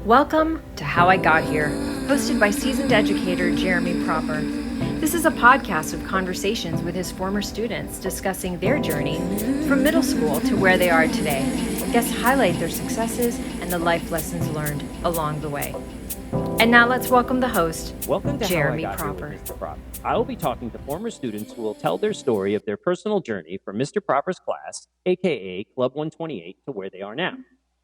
Welcome to How I Got Here, hosted by seasoned educator Jeremy Proper. This is a podcast of conversations with his former students discussing their journey from middle school to where they are today. Guests highlight their successes and the life lessons learned along the way. And now let's welcome the host, Welcome to Jeremy How I Got Proper. Here with Mr. Proper. I will be talking to former students who will tell their story of their personal journey from Mr. Proper's class, aka Club 128, to where they are now.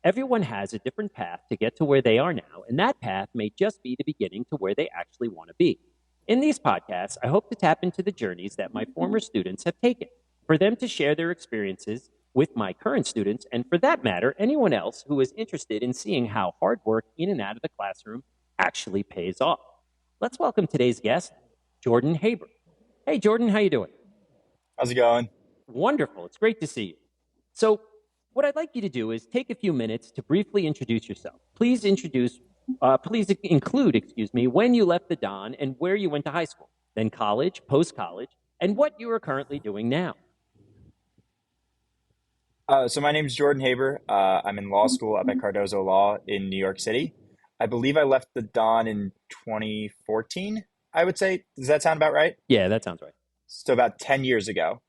Everyone has a different path to get to where they are now, and that path may just be the beginning to where they actually want to be. In these podcasts, I hope to tap into the journeys that my former students have taken, for them to share their experiences with my current students, and for that matter, anyone else who is interested in seeing how hard work in and out of the classroom actually pays off. Let's welcome today's guest, Jordan Haber. Hey, Jordan, how you doing? How's it going? Wonderful. It's great to see you. So what I'd like you to do is take a few minutes to briefly introduce yourself. Please include, when you left the Don and where you went to high school, then college, post-college, and what you are currently doing now. So my name is Jordan Haber. I'm in law school up at Cardozo Law in New York City. I believe I left the Don in 2014, I would say. Does that sound about right? Yeah, that sounds right. So about 10 years ago.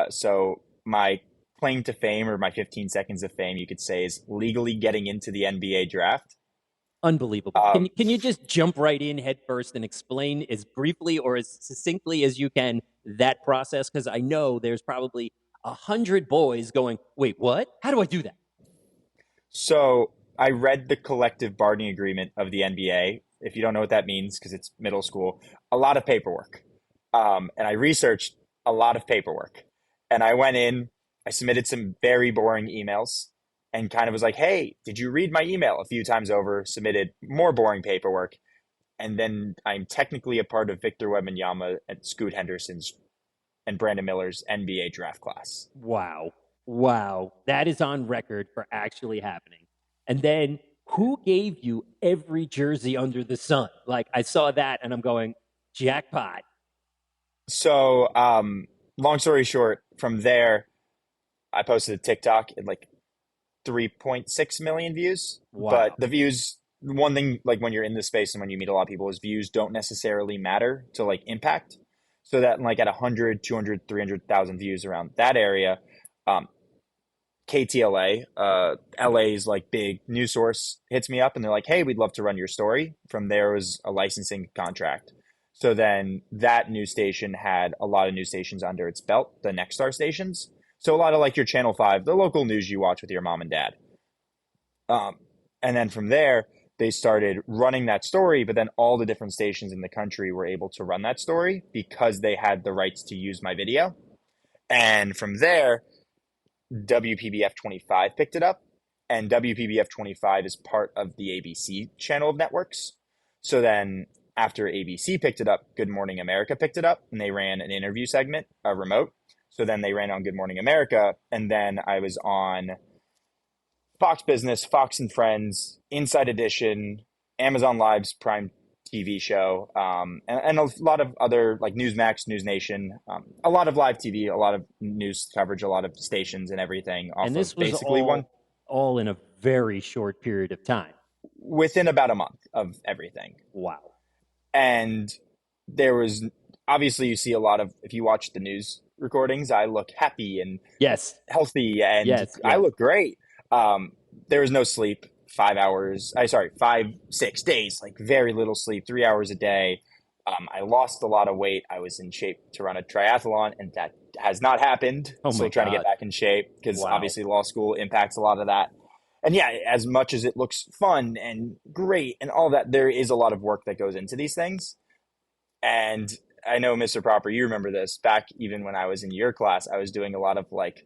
So my claim to fame, or my 15 seconds of fame, you could say, is legally getting into the NBA draft. Unbelievable. Can you just jump right in head first and explain as briefly or as succinctly as you can that process? Because I know there's probably 100 boys going, wait, what? How do I do that? So I read the collective bargaining agreement of the NBA. If you don't know what that means, because it's middle school, a lot of paperwork. And I researched a lot of paperwork. And I went in, I submitted some very boring emails and kind of was like, hey, did you read my email? A few times over, submitted more boring paperwork. And then I'm technically a part of Victor Wembanyama and Scoot Henderson's and Brandon Miller's NBA draft class. Wow. That is on record for actually happening. And then who gave you every jersey under the sun? Like, I saw that and I'm going, jackpot. So long story short, from there, I posted a TikTok and like 3.6 million views. Wow. But the views, one thing, like when you're in this space and when you meet a lot of people, is views don't necessarily matter to like impact. So that like at 100, 200, 300,000 views around that area, KTLA, LA's like big news source, hits me up and they're like, hey, we'd love to run your story. From there was a licensing contract. So then that news station had a lot of news stations under its belt, the Next Star stations. So a lot of like your Channel 5, the local news you watch with your mom and dad. And then from there, they started running that story, but then all the different stations in the country were able to run that story because they had the rights to use my video. And from there, WPBF 25 picked it up, and WPBF 25 is part of the ABC channel of networks. So then after ABC picked it up, Good Morning America picked it up, and they ran an interview segment, a remote. So then they ran on Good Morning America, and then I was on Fox Business, Fox and Friends, Inside Edition, Amazon Live's Prime TV show, and a lot of other like Newsmax, News Nation, a lot of live TV, a lot of news coverage, a lot of stations and everything. And this was basically all in a very short period of time. Within about a month of everything. Wow. And there was, obviously you see a lot of, if you watch the news recordings, I look happy and healthy and I look great. There was no sleep, 6 days, like very little sleep, 3 hours a day. I lost a lot of weight. I was in shape to run a triathlon, and that has not happened. Still trying to get back in shape because obviously law school impacts a lot of that. And yeah, as much as it looks fun and great and all that, there is a lot of work that goes into these things. And I know, Mr. Proper, you remember this, back even when I was in your class, I was doing a lot of like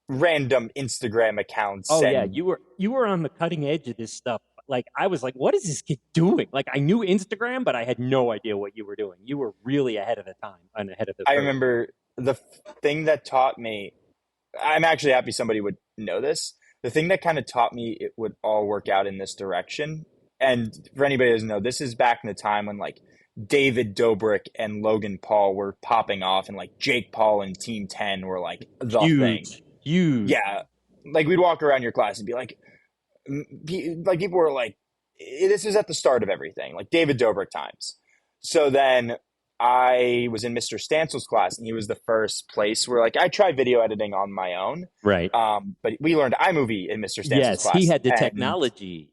random Instagram accounts. Oh yeah, you were on the cutting edge of this stuff. Like, I was like, what is this kid doing? Like, I knew Instagram, but I had no idea what you were doing. You were really ahead of the time and ahead of the I remember the thing that taught me, I'm actually happy somebody would know this. The thing that kind of taught me it would all work out in this direction. And for anybody who doesn't know, this is back in the time when like David Dobrik and Logan Paul were popping off, and like Jake Paul and Team 10 were like the thing. Huge. Yeah. Like we'd walk around your class and be like people were like this was at the start of everything, like David Dobrik times. So then I was in Mr. Stansel's class, and he was the first place where like I tried video editing on my own. Right. But we learned iMovie in Mr. Stansel's Yes, he class, had the and technology.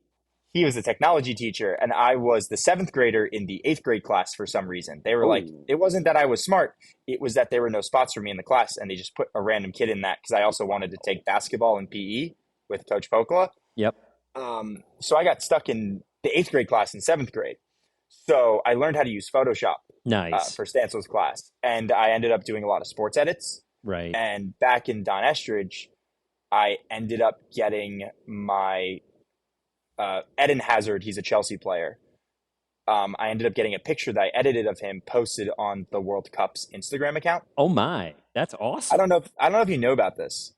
he was a technology teacher, and I was the seventh grader in the eighth grade class for some reason. They were like, Oh, it wasn't that I was smart, it was that there were no spots for me in the class, and they just put a random kid in that because I also wanted to take basketball and PE with Coach Pokla. yep. So I got stuck in the eighth grade class in seventh grade. So I learned how to use Photoshop Nice. for Stansel's class, and I ended up doing a lot of sports edits. Right. And back in Don Estridge, I ended up getting my Eden Hazard. He's a Chelsea player. I ended up getting a picture that I edited of him posted on the World Cup's Instagram account. Oh my, that's awesome. I don't know if you know about this.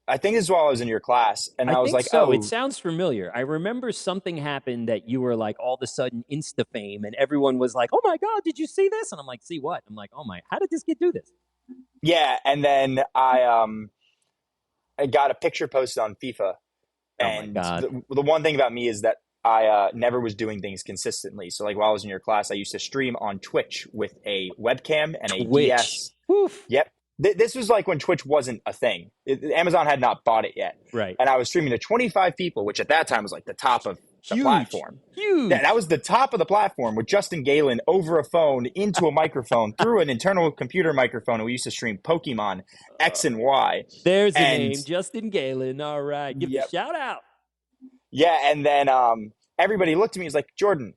I think this is while I was in your class, and I was think like, so. oh, It sounds familiar. I remember something happened that you were like all of a sudden Insta fame, and everyone was like, "Oh my god, did you see this?" And I'm like, "See what?" I'm like, "Oh my, how did this kid do this?" yeah. And then I got a picture posted on FIFA. Oh my And god. the one thing about me is that I never was doing things consistently. So like while I was in your class, I used to stream on Twitch with a webcam and a Twitch. DS. Woof. Yep. This was like when Twitch wasn't a thing. Amazon had not bought it yet. Right. And I was streaming to 25 people, which at that time was like the top of the Huge. platform. Huge. That was the top of the platform with Justin Galen over a phone into a microphone through an internal computer microphone. And we used to stream Pokemon X and Y. There's a And name, Justin Galen. All right, give Yep. the shout out. yeah, and then everybody looked at me and was like, Jordan,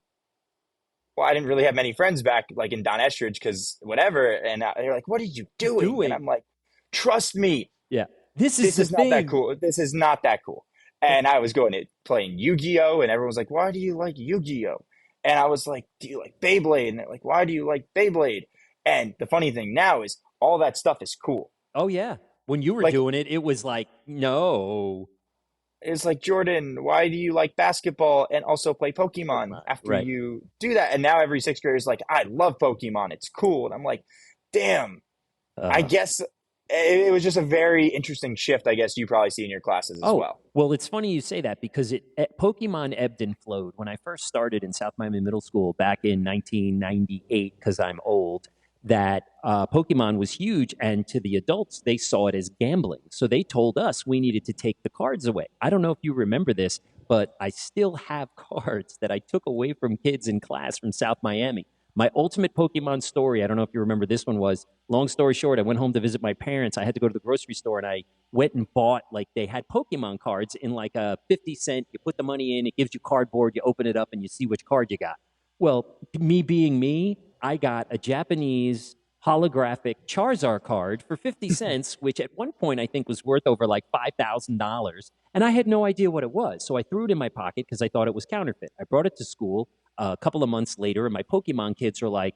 well, I didn't really have many friends back like in Don Estridge because whatever. And they're like, what are you doing? And I'm like, trust me, Yeah, this this is not that cool. This is not that cool. And I was going to playing Yu-Gi-Oh! And everyone was like, why do you like Yu-Gi-Oh? And I was like, do you like Beyblade? And they're like, why do you like Beyblade? And the funny thing now is all that stuff is cool. Oh yeah, when you were Like, doing it, it was like no. it's like, Jordan, why do you like basketball and also play Pokemon after Right. you do that? And now every sixth grader is like, I love Pokemon. It's cool. And I'm like, damn, I guess it was just a very interesting shift, I guess you probably see in your classes as well. Well, it's funny you say that because Pokemon ebbed and flowed. When I first started in South Miami Middle School back in 1998, because I'm old, that Pokemon was huge, and to the adults, they saw it as gambling. So they told us we needed to take the cards away. I don't know if you remember this, but I still have cards that I took away from kids in class from South Miami. My ultimate Pokemon story, I don't know if you remember this one, was, long story short, I went home to visit my parents. I had to go to the grocery store, and I went and bought, like, they had Pokemon cards in like a 50 cent. You put the money in, it gives you cardboard, you open it up, and you see which card you got. Well, me being me, I got a Japanese holographic Charizard card for 50 cents, which at one point I think was worth over like $5,000. And I had no idea what it was. So I threw it in my pocket because I thought it was counterfeit. I brought it to school a couple of months later, and my Pokemon kids are like,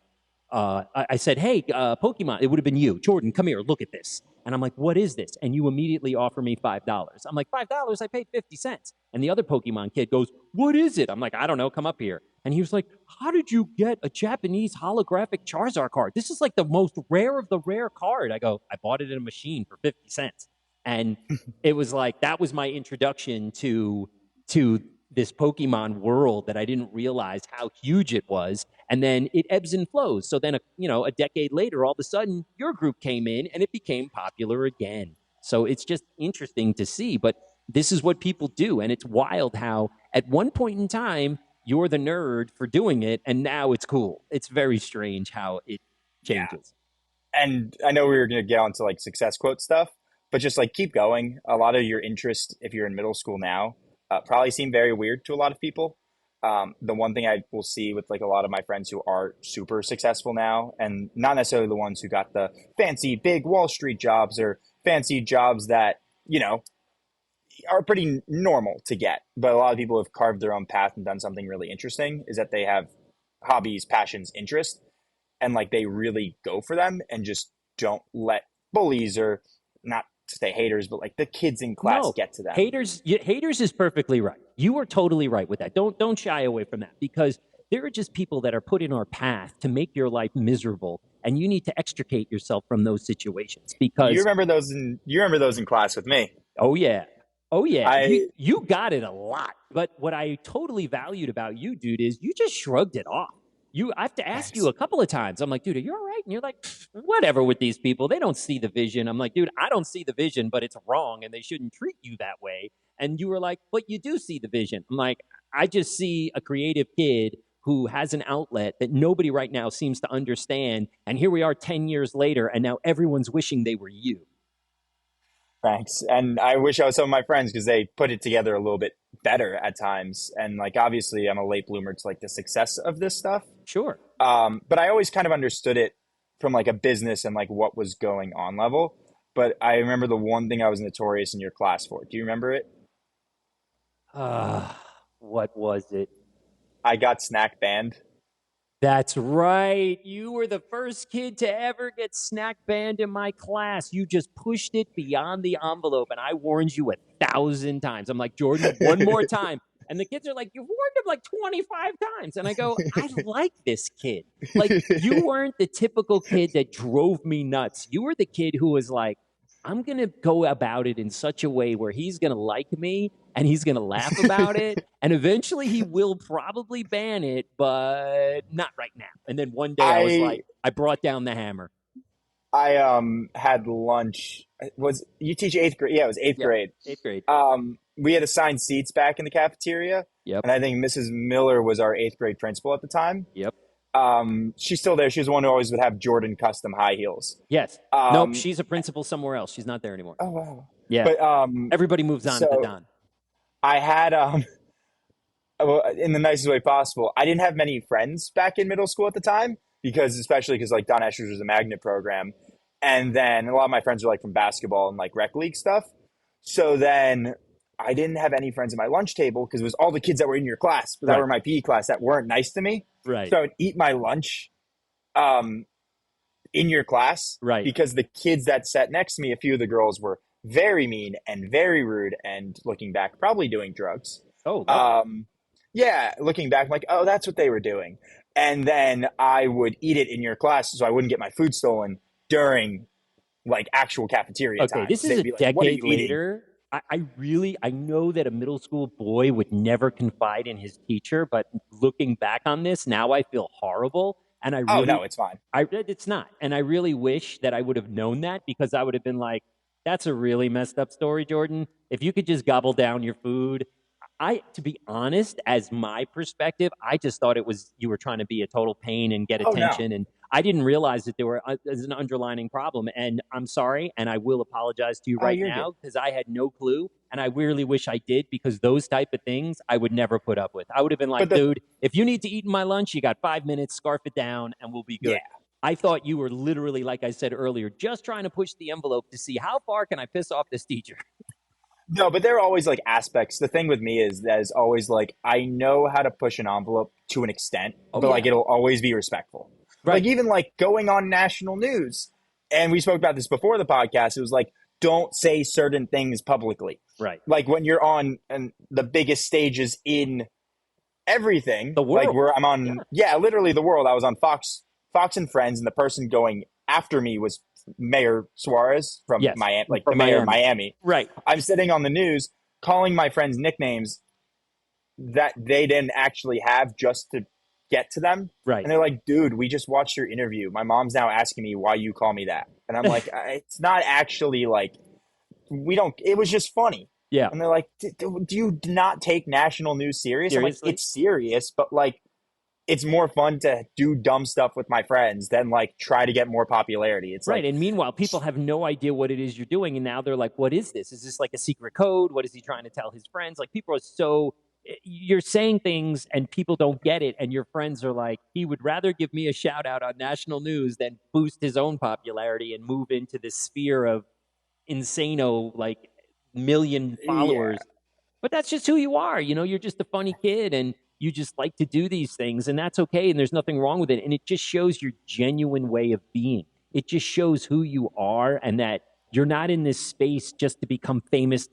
I said, hey, Pokemon, it would have been you. Jordan, come here, look at this. And I'm like, what is this? And you immediately offer me $5. I'm like, $5? I paid 50 cents. And the other Pokemon kid goes, what is it? I'm like, I don't know, come up here. And he was like, how did you get a Japanese holographic Charizard card? This is like the most rare of the rare card. I go, I bought it in a machine for 50 cents. And it was like, that was my introduction to this Pokemon world that I didn't realize how huge it was. And then it ebbs and flows. So then, a decade later, all of a sudden, your group came in and it became popular again. So it's just interesting to see. But this is what people do. And it's wild how at one point in time, you're the nerd for doing it, and now it's cool. It's very strange how it changes. Yeah. And I know we were going to get onto like success quote stuff, but just like keep going. A lot of your interest, if you're in middle school now, probably seem very weird to a lot of people. The one thing I will see with like a lot of my friends who are super successful now, and not necessarily the ones who got the fancy big Wall Street jobs or fancy jobs that, are pretty normal to get, but a lot of people have carved their own path and done something really interesting, is that they have hobbies, passions, interests, and like they really go for them and just don't let bullies, or not to say haters, but like the kids in class get to them. Haters is perfectly right. You are totally right with that. Don't shy away from that, because there are just people that are put in our path to make your life miserable, and you need to extricate yourself from those situations. Because you remember those in class with me. Oh yeah. Oh yeah, I you got it a lot. But what I totally valued about you, dude, is you just shrugged it off. I have to ask you Thanks. a couple of times. I'm like, dude, are you all right? And you're like, whatever with these people. They don't see the vision. I'm like, dude, I don't see the vision, but it's wrong and they shouldn't treat you that way. And you were like, but you do see the vision. I'm like, I just see a creative kid who has an outlet that nobody right now seems to understand. And here we are 10 years later, and now everyone's wishing they were you. Thanks. And I wish I was some of my friends because they put it together a little bit better at times. And like obviously I'm a late bloomer to like the success of this stuff. Sure. But I always kind of understood it from like a business and like what was going on level. But I remember the one thing I was notorious in your class for. Do you remember it? Uh, what was it? I got snack banned. That's right. You were the first kid to ever get snack banned in my class. You just pushed it beyond the envelope, and I warned you 1,000 times. I'm like, Jordan, one more time. And the kids are like, you've warned him like 25 times. And I go, I like this kid. Like, you weren't the typical kid that drove me nuts. You were the kid who was like, I'm going to go about it in such a way where he's going to like me and he's going to laugh about it. And eventually he will probably ban it, but not right now. And then one day I was I like, I brought down the hammer. I had lunch. Was you teach eighth grade? Yeah, it was eighth Yeah, grade. eighth grade. We had assigned seats back in the cafeteria, Yep. and I think Mrs. Miller was our eighth grade principal at the time. Yep. She's still there. She was the one who always would have Jordan custom high heels. Yes. Nope. Um, She's a principal somewhere else. She's not there anymore. oh wow. Yeah. But Everybody moves on at the so Don. I had well, in the nicest way possible. I didn't have many friends back in middle school at the time because, especially because like Don Eschers was a magnet program, and then a lot of my friends were like from basketball and like rec league stuff. So then I didn't have any friends at my lunch table because it was all the kids that were in your class, that were Right. in my PE class that weren't nice to me. Right. So I would eat my lunch um, in your class Right. because the kids that sat next to me, a few of the girls were very mean and very rude and looking back, probably doing drugs. Oh, lovely. Yeah, looking back, I'm like, oh, that's what they were doing. And then I would eat it in your class so I wouldn't get my food stolen during like actual cafeteria Okay, time. this is They'd a be like, what are decade you eating? later. I know that a middle school boy would never confide in his teacher, but looking back on this, now I feel horrible. And I Oh, really, no, it's fine. it's not. And I really wish that I would have known that because I would have been like, that's a really messed up story, Jordan. If you could just gobble down your food. To be honest, as my perspective, I just thought you were trying to be a total pain and get Oh, no. attention. And I didn't realize that there was an underlining problem. And I'm sorry, and I will apologize to you Oh, right you're now good. because I had no clue. And I really wish I did because those type of things I would never put up with. I would have been like, But dude, if you need to eat my lunch, you got 5 minutes, scarf it down, and we'll be good. Yeah. I thought you were literally, like I said earlier, just trying to push the envelope to see how far can I piss off this teacher. No, but there are always like aspects. The thing with me is that is always like I know how to push an envelope to an extent, Oh, but like yeah. it'll always be respectful. Right. Like even like going on national news, and we spoke about this before the podcast. It was like don't say certain things publicly. Right. Like when you're on the biggest stages in everything, The world. like where I'm on, yeah, literally the world. I was on Fox and Friends, and the person going after me was Mayor Suarez from Yes, Miami, like from the mayor of Miami. Miami. Right. I'm sitting on the news calling my friends nicknames that they didn't actually have just to get to them. Right. And they're like, dude, we just watched your interview. My mom's now asking me why you call me that. And I'm like, it's not actually like, it was just funny. Yeah. And they're like, do you not take national news serious? I'm like, Seriously? it's serious, but like, it's more fun to do dumb stuff with my friends than like try to get more popularity. It's Right. like, And meanwhile, people have no idea what it is you're doing. And now they're like, what is this? Is this like a secret code? What is he trying to tell his friends? Like people are you're saying things and people don't get it. And your friends are like, he would rather give me a shout out on national news than boost his own popularity and move into this sphere of insano, like million followers. yeah. But that's just who you are. You're just a funny kid and you just like to do these things and that's okay. And there's nothing wrong with it. And it just shows your genuine way of being. It just shows who you are and that you're not in this space just to become famous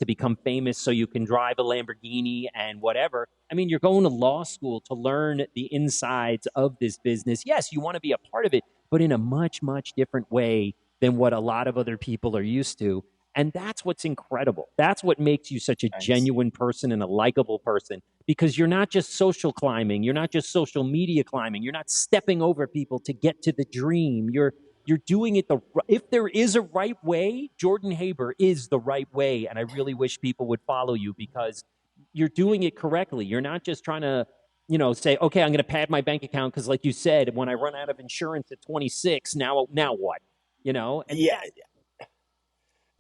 so you can drive a Lamborghini and whatever. I mean, you're going to law school to learn the insides of this business. Yes, you want to be a part of it, but in a much, much different way than what a lot of other people are used to. And that's what's incredible. That's what makes you such a Thanks. genuine person and a likable person, because you're not just social climbing. You're not just social media climbing. You're not stepping over people to get to the dream. You're doing it if there is a right way, Jordan Haber is the right way. And I really wish people would follow you, because you're doing it correctly. You're not just trying to, say, okay, I'm going to pad my bank account because, like you said, when I run out of insurance at 26, now what? And Yeah.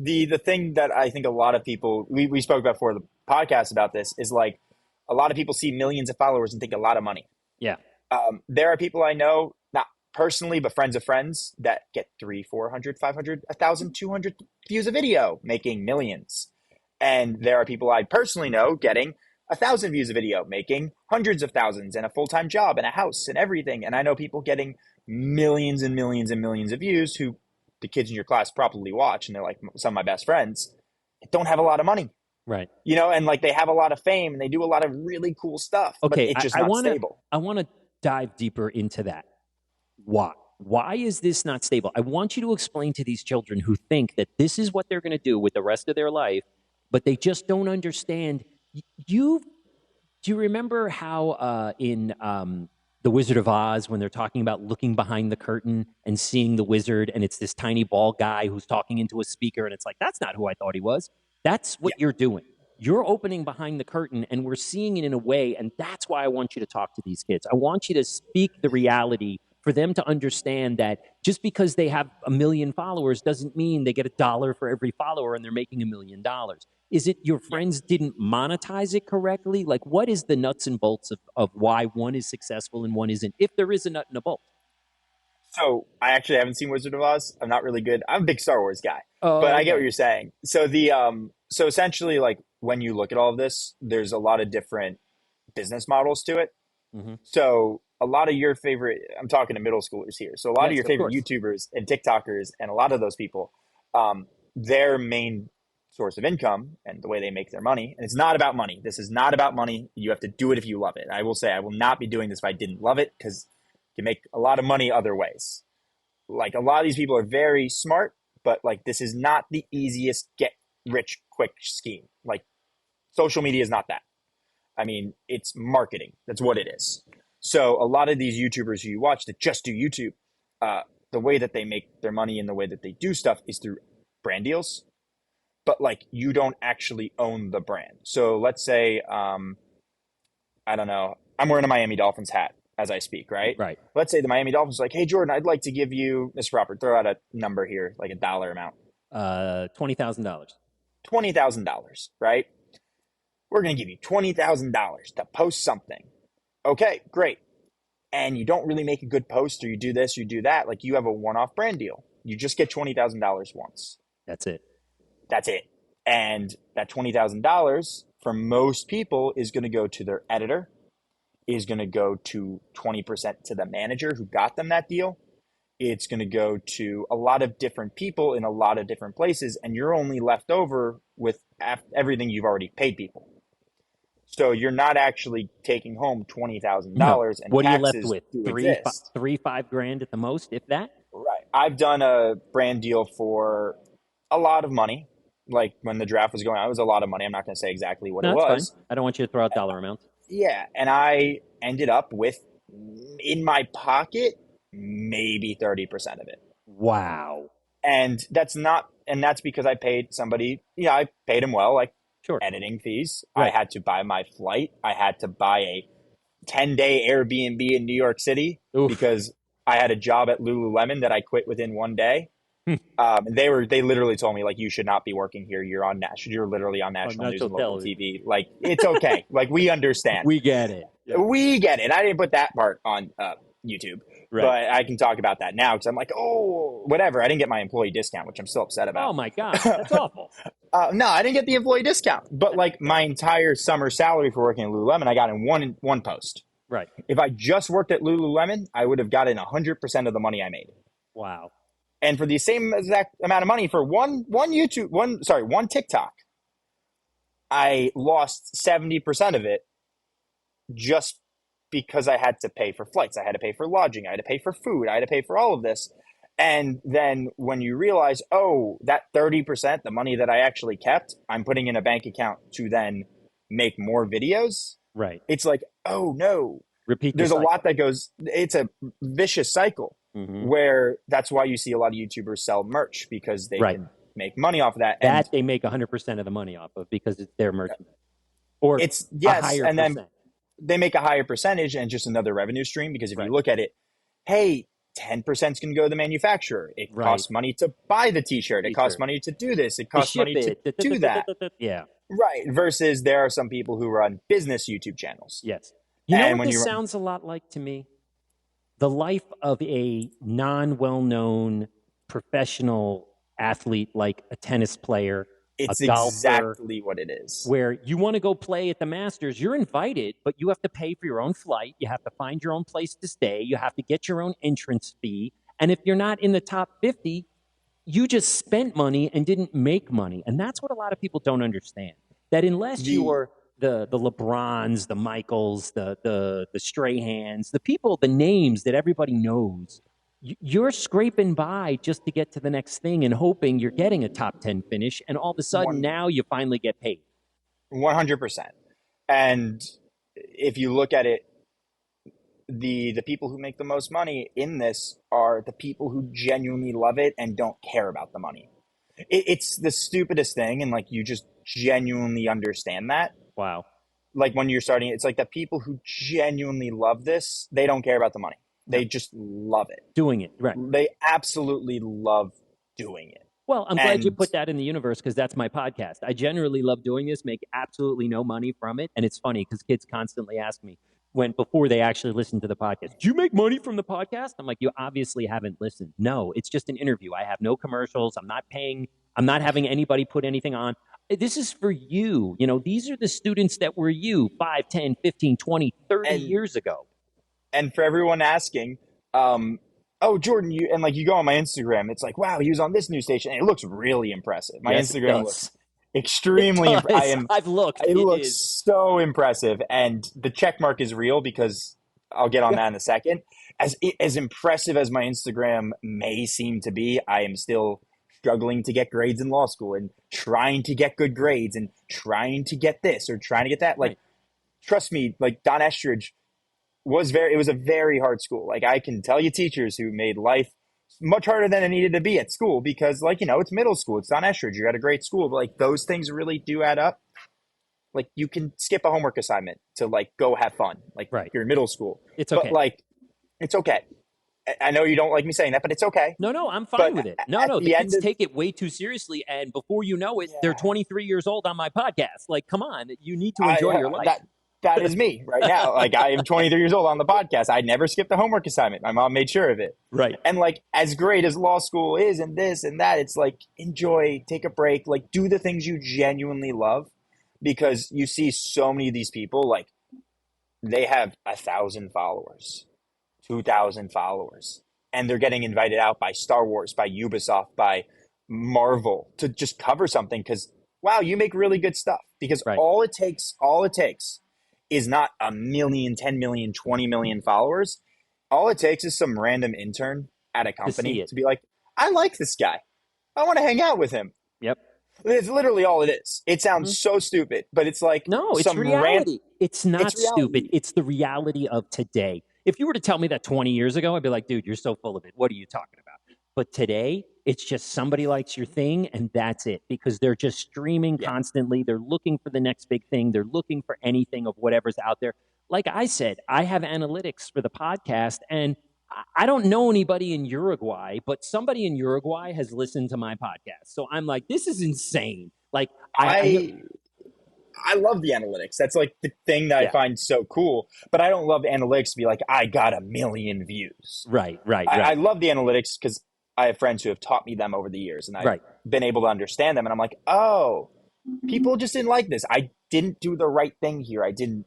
The thing that I think a lot of people, we spoke about before the podcast about this, is like a lot of people see millions of followers and think a lot of money. yeah, There are people I know, not personally, but friends of friends, that get 300, 400, 500, 1,000, 200 views a video, making millions. And there are people I personally know getting 1,000 views a video, making hundreds of thousands, and a full-time job and a house and everything. And I know people getting millions and millions and millions of views who the kids in your class probably watch, and they're like some of my best friends, don't have a lot of money, right. and like they have a lot of fame and they do a lot of really cool stuff, but Okay, it's just I not want to stable. I want to dive deeper into that. Why? Why is this not stable? I want you to explain to these children who think that this is what they're going to do with the rest of their life, but they just don't understand. Do you remember how in The Wizard of Oz, when they're talking about looking behind the curtain and seeing the wizard, and it's this tiny bald guy who's talking into a speaker, and it's like, that's not who I thought he was. That's what you're doing. You're opening behind the curtain, and we're seeing it in a way, and that's why I want you to talk to these kids. I want you to speak the reality for them to understand that just because they have 1 million followers doesn't mean they get $1 for every follower and they're making $1 million. Is it your friends didn't monetize it correctly? Like, what is the nuts and bolts of why one is successful and one isn't, if there is a nut and a bolt? So I actually haven't seen Wizard of Oz. I'm not really good. I'm a big Star Wars guy, but Oh, I get what okay. you're saying. So essentially, like when you look at all of this, there's a lot of different business models to it. Mm-hmm. So a lot of your favorite, I'm talking to middle schoolers here. So a lot of Yes, your of favorite course. YouTubers and TikTokers and a lot of those people, their main source of income and the way they make their money. And it's not about money. This is not about money. You have to do it if you love it. I will say I will not be doing this if I didn't love it, because you can make a lot of money other ways. Like a lot of these people are very smart, but like this is not the easiest get rich quick scheme. Like social media is not that. I mean, it's marketing. That's what it is. So a lot of these YouTubers who you watch that just do YouTube, the way that they make their money and the way that they do stuff is through brand deals. But like you don't actually own the brand. So let's say, I don't know, I'm wearing a Miami Dolphins hat as I speak, right? Right. Let's say the Miami Dolphins are like, hey, Jordan, I'd like to give you, Mr. Proper, throw out a number here, like a dollar amount. $20,000. $20,000, right? We're going to give you $20,000 to post something. Okay, great. And you don't really make a good post, or you do this, you do that. Like you have a one-off brand deal. You just get $20,000 once. That's it. That's it. And that $20,000 for most people is going to go to their editor, is going to go to 20% to the manager who got them that deal. It's going to go to a lot of different people in a lot of different places, and you're only left over with everything you've already paid people. So you're not actually taking home $20,000, No. and What are you left taxes with? do Three, exist. 5 grand at the most, if that? Right. I've done a brand deal for a lot of money. Like when the draft was going on, it was a lot of money. I'm not going to say exactly what No, it that's fine. was. I don't want you to throw out dollar amounts. Yeah. And I ended up with, in my pocket, maybe 30% of it. Wow. And that's because I paid somebody, I paid him well, like Sure. editing fees. Right. I had to buy my flight. I had to buy a 10-day Airbnb in New York City Oof. because I had a job at Lululemon that I quit within one day. Hmm. They literally told me, like, you should not be working here. You're literally on national news and local TV. Like, it's okay. Like, we understand. We get it. Yeah. We get it. I didn't put that part on YouTube, Right. but I can talk about that now because I'm like, oh, whatever. I didn't get my employee discount, which I'm still upset about. Oh my God, that's awful. No, I didn't get the employee discount, but like my entire summer salary for working at Lululemon, I got in one post. Right. If I just worked at Lululemon, I would have gotten 100% of the money I made. Wow. And for the same exact amount of money for one TikTok, I lost 70% of it just because I had to pay for flights. I had to pay for lodging. I had to pay for food. I had to pay for all of this. And then when you realize, oh, that 30%, the money that I actually kept, I'm putting in a bank account to then make more videos. Right. It's like, oh no, Repeat the there's a cycle. lot that goes, it's a vicious cycle where that's why you see a lot of YouTubers sell merch because they can make money off of that. That And they make 100% of the money off of because it's their merchandise. Or it's, a yes. higher And then percent. they make a higher percentage and just another revenue stream because if you look at it, hey, 10% is going to go to the manufacturer. It costs money to buy the t-shirt. It costs money to do this. It costs money to do that. Yeah. Right. Versus there are some people who run business YouTube channels. Yes. You know And what when this you run, sounds a lot like to me? The life of a non-well-known professional athlete like a tennis player, it's a golfer, exactly what it is. where you want to go play at the Masters. You're invited, but you have to pay for your own flight. You have to find your own place to stay. You have to get your own entrance fee. And if you're not in the top 50, you just spent money and didn't make money. And that's what a lot of people don't understand. That unless you're the LeBrons, the Michaels, the Strahans, the people, the names that everybody knows, you're scraping by just to get to the next thing and hoping you're getting a top 10 finish. And all of a sudden now you finally get paid. 100%. And if you look at it, the people who make the most money in this are the people who genuinely love it and don't care about the money. It's the stupidest thing, and like you just genuinely understand that. Wow. Like when you're starting, it's like the people who genuinely love this, they don't care about the money. They just love it. Doing it, right. They absolutely love doing it. Well, I'm glad you put that in the universe because that's my podcast. I generally love doing this, make absolutely no money from it. And it's funny because kids constantly ask me before they actually listen to the podcast, do you make money from the podcast? I'm like, you obviously haven't listened. No, it's just an interview. I have no commercials. I'm not paying. I'm not having anybody put anything on. This is for you. You know, these are the students that were you 5, 10, 15, 20, 30 years ago. And for everyone asking, oh, Jordan, you go on my Instagram. It's like, wow, he was on this news station. And it looks really impressive. My Instagram looks extremely impressive. I've looked. It looks so impressive. And the check mark is real because I'll get on that in a second. As impressive as my Instagram may seem to be, I am still struggling to get grades in law school and trying to get good grades and trying to get this or trying to get that. Like, trust me, like Don Estridge it was a very hard school. Like I can tell you teachers who made life much harder than it needed to be at school because like, you know, it's middle school. It's Don Estridge. You're at a great school, but like those things really do add up. Like you can skip a homework assignment to like go have fun. Like you're in middle school. It's okay. But like, it's okay. I know you don't like me saying that, but it's okay. No, I'm fine with it. No, the kids take it way too seriously. And before you know it, they're 23 years old on my podcast. Like, come on, you need to enjoy your life. That is me right now. Like I am 23 years old on the podcast. I never skipped a homework assignment. My mom made sure of it. Right. And like as great as law school is and this and that, it's like enjoy, take a break, like do the things you genuinely love because you see so many of these people, like they have 1,000 followers, 2,000 followers, and they're getting invited out by Star Wars, by Ubisoft, by Marvel to just cover something because, wow, you make really good stuff because all it takes is not 1 million, 10 million, 20 million followers. All it takes is some random intern at a company to be like, I like this guy. I want to hang out with him. Yep. It's literally all it is. It sounds so stupid, but it's like, no, it's reality. It's not stupid. It's the reality of today. If you were to tell me that 20 years ago, I'd be like, dude, you're so full of it. What are you talking about? But today, it's just somebody likes your thing and that's it because they're just streaming constantly. They're looking for the next big thing. They're looking for anything of whatever's out there. Like I said, I have analytics for the podcast and I don't know anybody in Uruguay, but somebody in Uruguay has listened to my podcast. So I'm like, this is insane. Like I love the analytics. That's like the thing that I find so cool. But I don't love analytics to be like, I got 1 million views. Right. I love the analytics because I have friends who have taught me them over the years and I've been able to understand them. And I'm like, oh, people just didn't like this. I didn't do the right thing here. I didn't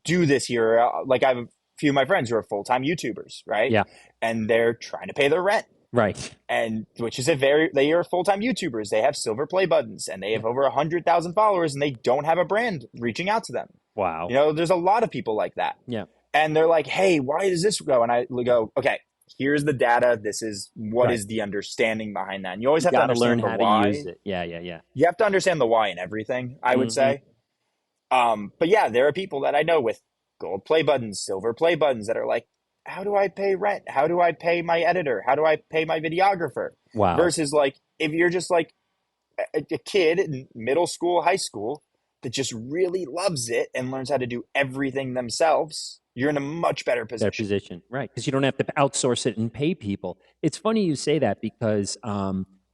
do this here. Like I have a few of my friends who are full-time YouTubers, right? Yeah. And they're trying to pay their rent. Right. And which is they are full-time YouTubers. They have silver play buttons and they have over 100,000 followers and they don't have a brand reaching out to them. Wow. You know, there's a lot of people like that. Yeah. And they're like, hey, why does this go? And I go, okay, here's the data. This is what Right. is the understanding behind that. And you always You have to got to learn understand the how to use why. it. Yeah, yeah, yeah. You have to understand the why in everything, I would Hmm. say. But yeah, there are people that I know with gold play buttons, silver play buttons that are like, how do I pay rent? How do I pay my editor? How do I pay my videographer? Wow. Versus like, if you're just like a kid in middle school, high school that just really loves it and learns how to do everything themselves, you're in a much better Their position. position, right? Because you don't have to outsource it and pay people. It's funny you say that because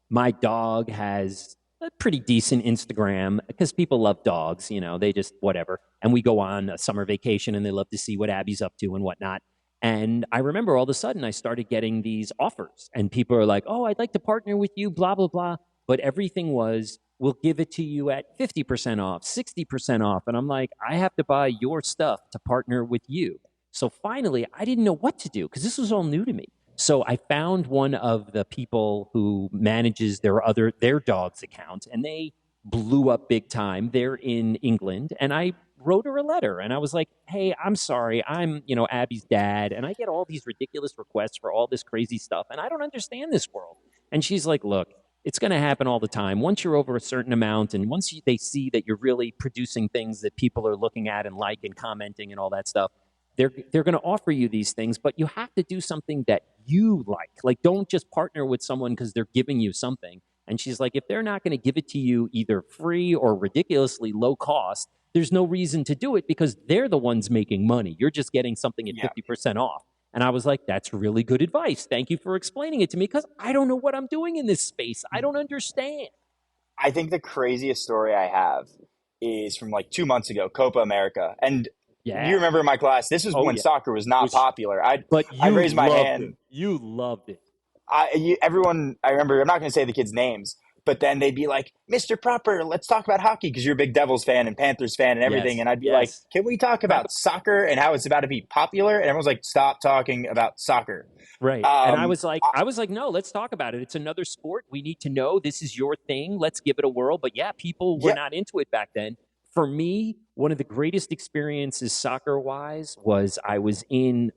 my dog has a pretty decent Instagram because people love dogs, they just whatever. And we go on a summer vacation and they love to see what Abby's up to and whatnot. And I remember all of a sudden I started getting these offers, and people are like, "Oh, I'd like to partner with you," blah blah blah. But everything was, "We'll give it to you at 50% off, 60% off," and I'm like, "I have to buy your stuff to partner with you." So finally, I didn't know what to do because this was all new to me. So I found one of the people who manages their dog's account, and they blew up big time. They're in England, and I wrote her a letter, and I was like, "Hey, I'm sorry, I'm Abby's dad, and I get all these ridiculous requests for all this crazy stuff, and I don't understand this world." And she's like, "Look, it's going to happen all the time. Once you're over a certain amount, and once they see that you're really producing things that people are looking at and like and commenting and all that stuff, they're going to offer you these things, but you have to do something that you like. Like, don't just partner with someone because they're giving you something." And she's like, "If they're not going to give it to you either free or ridiculously low cost, there's no reason to do it because they're the ones making money. You're just getting something at Yeah. 50% off." And I was like, "That's really good advice. Thank you for explaining it to me because I don't know what I'm doing in this space. I don't understand." I think the craziest story I have is from like 2 months ago, Copa America. And do you Yeah. remember in my class? This was Oh, when yeah. soccer was not Which, popular. but I you raised my loved it. hand. You loved it. Everyone, I remember, I'm not going to say the kids' names, but then they'd be like, Mr. Proper, let's talk about hockey because you're a big Devils fan and Panthers fan and everything. Yes. And I'd be like, Yes. can we talk about soccer and how it's about to be popular? And everyone's like, stop talking about soccer. Right. And I Um, was like, no, let's talk about it. It's another sport. We need to know this is your thing. Let's give it a whirl. But yeah, people were yeah, not into it back then. For me, one of the greatest experiences soccer wise was I was in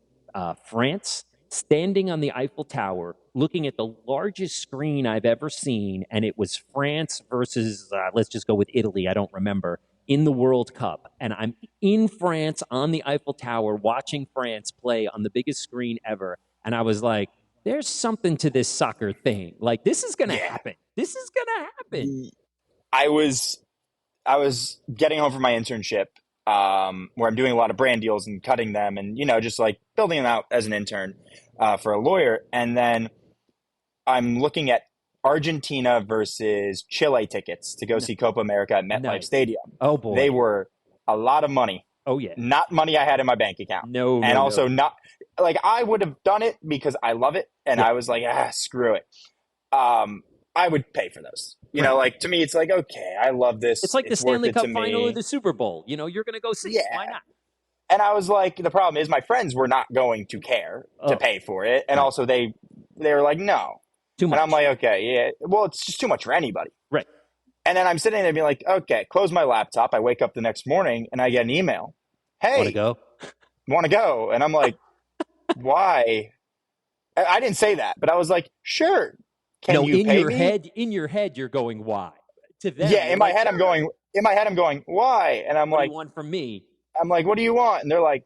France, standing on the Eiffel Tower, looking at the largest screen I've ever seen. And it was France versus, let's just go with Italy. I don't remember, in the World Cup. And I'm in France on the Eiffel Tower watching France play on the biggest screen ever. And I was like, there's something to this soccer thing. Like, this is going to yeah. happen. This is going to happen. I was I was getting home from my internship, where I'm doing a lot of brand deals and cutting them, and just like building them out as an intern for a lawyer. And then I'm looking at Argentina versus Chile tickets to go N- see Copa America at MetLife nice. Stadium. Oh, They boy. were a lot of money, Oh, yeah. not money I had in my bank account, No, and no, also no. not like I would have done it because I love it, and Yeah. I was like, screw it. I would pay for those. Right. Like to me, it's like, okay, I love It's this. like the It's worth Stanley it to Cup final or me. the Super Bowl. You're going to go see it. Why Yeah. not? And I was like, the problem is my friends were not going to care to Oh, pay for it. And right. also they were like, no. Too And I'm much. like, okay, yeah. Well, it's just too much for anybody. Right. And then I'm sitting there being like, okay, close my laptop. I wake up the next morning and I get an email. Want to Hey, go? want to go? And I'm like, why? I didn't say that, but I was like, sure. Can No, you pay me? in your head, you're going, why? To them, Yeah, you're like, sure. in my head, I'm going, why? And What do you want from me? I'm like, what do you want? And they're like,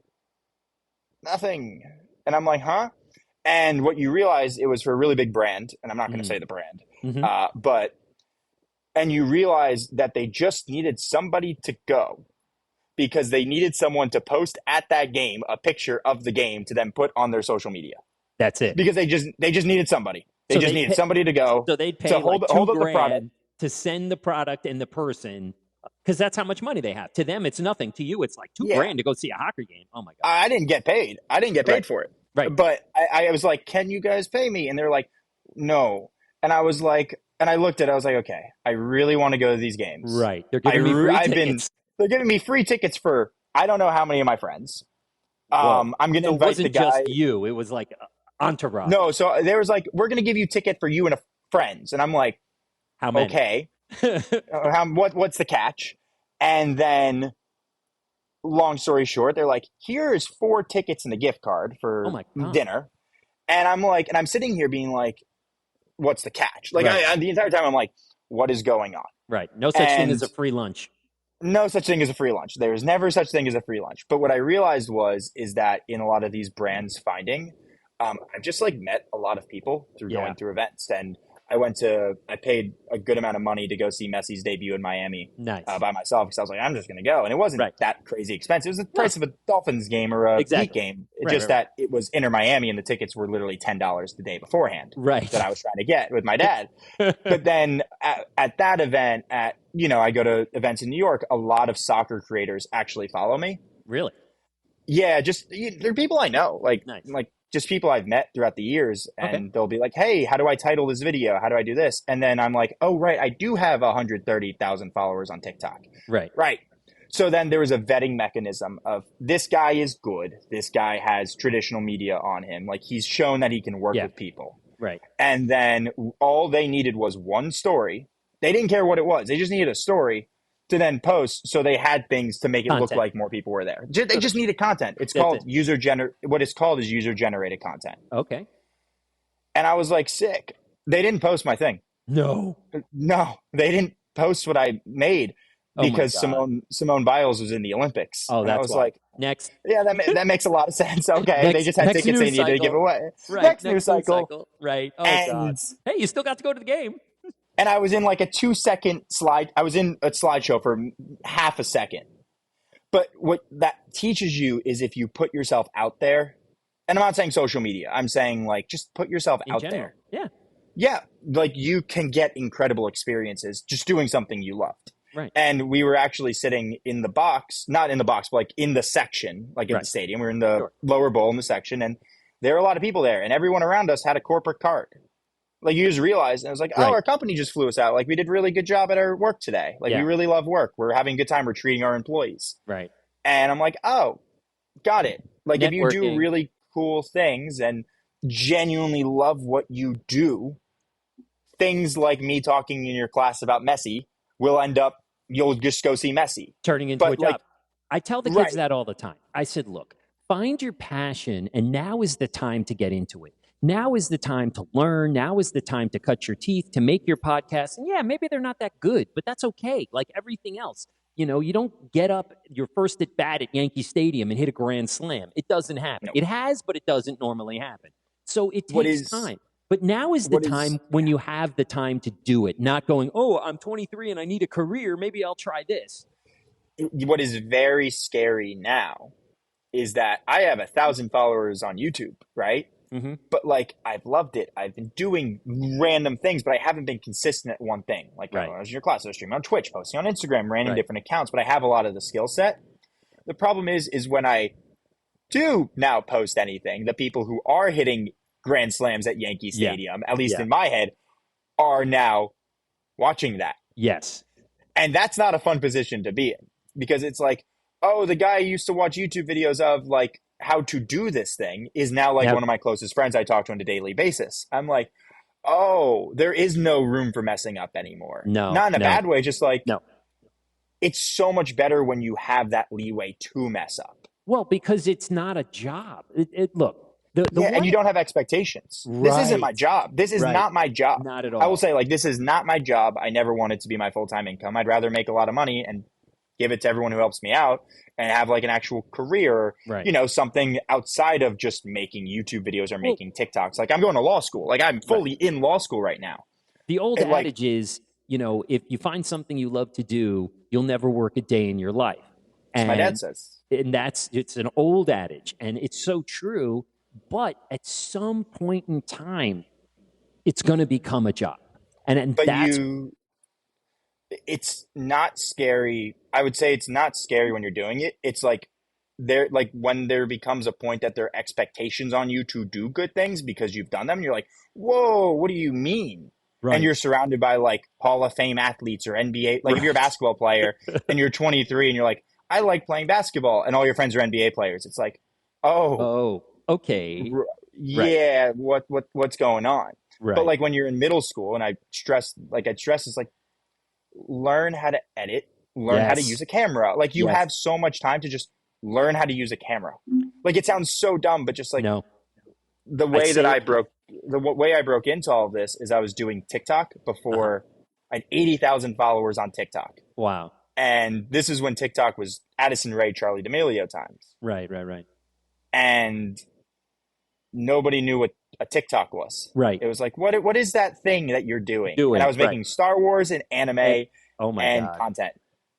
nothing. And I'm like, huh? And what you realize, it was for a really big brand, and I'm not going to Mm. say the brand, Hmm. and you realize that they just needed somebody to go because they needed someone to post at that game a picture of the game to then put on their social media That's it. because they just needed somebody. They So just they'd needed pay, somebody to go so they'd to pay like two hold up the product. grand to send the product and the person because that's how much money they have. To them, it's nothing. To you, it's like two Yeah, grand to go see a hockey game. Oh my god! I didn't get paid. I didn't get Right, paid for it. right, But I was like, can you guys pay me? And they're like, no. And I was like, and I looked at it, I was like, okay, I really want to go to these games. right. They're giving me free tickets. They're giving me free tickets for, I don't know how many of my friends. Whoa! I'm going to So it invite the wasn't just guy. you; it was like entourage. No, so there was like, we're going to give you a ticket for you and a friends. And I'm like, How many? okay, what's the catch? And then long story short, they're like, here's 4 tickets and a gift card Oh for my god! dinner. And I'm like, and I'm sitting here being like, what's the catch? Like Right. the entire time I'm like, what is going on? Right. No such thing as And a free lunch. no such thing as a free lunch. There's never such thing as a free lunch. But what I realized is that in a lot of these brands finding, I've just like met a lot of people through Yeah. going through events. And I paid a good amount of money to go see Messi's debut in Miami Nice. by myself because I was like, I'm just going to go. And it wasn't Right. that crazy expensive. It was the price of a Dolphins game or a Heat game. Right, Just right. that it was Inter Miami and the tickets were literally $10 the day beforehand Right. that I was trying to get with my dad. But then at that event, I go to events in New York, a lot of soccer creators actually follow me. Really? Yeah, they're people I know, Nice. like just people I've met throughout the years, and Okay. they'll be like, "Hey, how do I title this video? How do I do this?" And then I'm like, "Oh, right, I do have 130,000 followers on TikTok." Right. Right. So then there was a vetting mechanism of this guy is good. This guy has traditional media on him. Like he's shown that he can work with people. Right. And then all they needed was one story. They didn't care what it was. They just needed a story to then post. So they had things to make it look like more people were there. They just needed content. It's called what it's called is user generated content. Okay. And I was like, sick. They didn't post my thing. No, they didn't post what I made because Simone Biles was in the Olympics. Oh, and that's I was why. like, next. Yeah, that makes a lot of sense. Okay. They just had tickets they needed to give away. Right. Next news cycle. Right. Oh, and God. Hey, you still got to go to the game. And I was in like a 2-second slide. I was in a slideshow for half a second. But what that teaches you is if you put yourself out there, and I'm not saying social media, I'm saying like just put yourself out there. Yeah. Yeah. Like you can get incredible experiences just doing something you loved. Right. And we were actually sitting in the box, not in the box, but like in the section, like in the stadium. We were in the lower bowl in the section, and there were a lot of people there, and everyone around us had a corporate card. Like you just realized, and I was like, our company just flew us out. Like we did a really good job at our work today. Like we really love work. We're having a good time. We're treating our employees. Right. And I'm like, oh, got it. Like if you do really cool things and genuinely love what you do, things like me talking in your class about Messi will end up, you'll just go see Messi. Turning into a job. I tell the kids that all the time. I said, look, find your passion, and now is the time to get into it. Now is the time to learn. Now is the time to cut your teeth, to make your podcast. And yeah, maybe they're not that good, but that's okay. Like everything else, you don't get up your first at bat at Yankee Stadium and hit a grand slam. It doesn't happen. No. It has, but it doesn't normally happen. So it takes time. But now is the time when you have the time to do it, not going, oh, I'm 23 and I need a career. Maybe I'll try this. What is very scary now is that I have 1,000 followers on YouTube, right? Mm-hmm. But like, I've loved it. I've been doing random things, but I haven't been consistent at one thing. Like I was in your class, I was streaming on Twitch, posting on Instagram, ran in different accounts, but I have a lot of the skill set. The problem is when I do now post anything, the people who are hitting grand slams at Yankee Stadium, at least in my head, are now watching that. Yes. And that's not a fun position to be in because it's like, oh, the guy I used to watch YouTube videos of, like, how to do this thing is now like one of my closest friends I talk to on a daily basis. I'm like, oh, there is no room for messing up anymore. No. Not in a bad way, just like it's so much better when you have that leeway to mess up. Well, because it's not a job. Look. And you don't have expectations. This isn't my job. This is not my job. Not at all. I will say, like, this is not my job. I never want it to be my full-time income. I'd rather make a lot of money and give it to everyone who helps me out and have like an actual career, something outside of just making YouTube videos or making TikToks. Like I'm going to law school. Like I'm fully in law school right now. The old adage is, if you find something you love to do, you'll never work a day in your life. And my dad says. And it's an old adage and it's so true. But at some point in time, it's going to become a job. It's not scary. I would say it's not scary when you're doing it. It's like when there becomes a point that there are expectations on you to do good things because you've done them. You're like, whoa, what do you mean? Right. And you're surrounded by like Hall of Fame athletes or NBA. Like if you're a basketball player and you're 23 and you're like, I like playing basketball, and all your friends are NBA players. It's like, oh, okay, yeah, what's going on? Right. But like when you're in middle school, and I stress is like, learn how to edit, learn how to use a camera. Like you have so much time to just learn how to use a camera. Like it sounds so dumb, but just like the I way say that I it. broke the way I broke into all of this is I was doing TikTok Uh-huh. before I had 80,000 followers on TikTok. Wow. And this is when TikTok was Addison Rae, Charlie D'Amelio times. Right, right, right. And nobody knew what a TikTok was. Right. It was like, what is that thing that you're doing? And I Doing, was right. making Star Wars and And, anime oh my and God. content.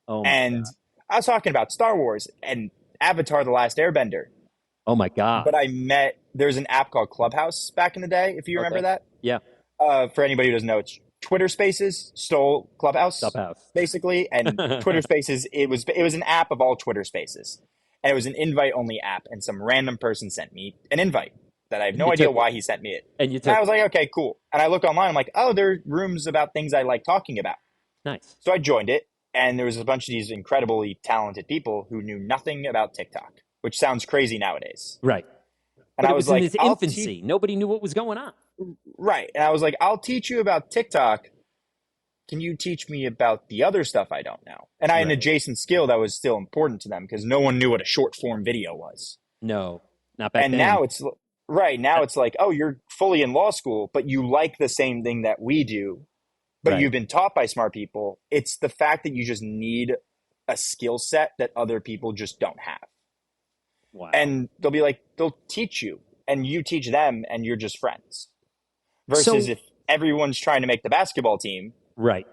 Oh my And God. I was talking about Star Wars and Avatar: The Last Airbender. Oh my God. But there's an app called Clubhouse back in the day, if you remember Okay. that. Yeah. For anybody who doesn't know, it's Twitter Spaces stole Clubhouse, Clubhouse. basically. And Twitter Spaces, it was an app of all Twitter Spaces. And it was an invite-only app. And some random person sent me an invite that I have And no you idea took why it. he sent me it. And you And I took was it. like, okay, cool. And I look online, I'm like, oh, there are rooms about things I like talking about. Nice. So I joined it, and there was a bunch of these incredibly talented people who knew nothing about TikTok, which sounds crazy nowadays. Right. And But I it was was in like, its infancy. Nobody knew what was going on. right. And I was like, I'll teach you about TikTok. Can you teach me about the other stuff I don't know? And I had an Right. adjacent skill that was still important to them because no one knew what a short form video was. No, not back And then. now it's right. Now it's like, oh, you're fully in law school, but you like the same thing that we do, but Right. you've been taught by smart people. It's the fact that you just need a skill set that other people just don't have. Wow. And they'll teach you and you teach them and you're just friends. Versus So- if everyone's trying to make the basketball team, Right.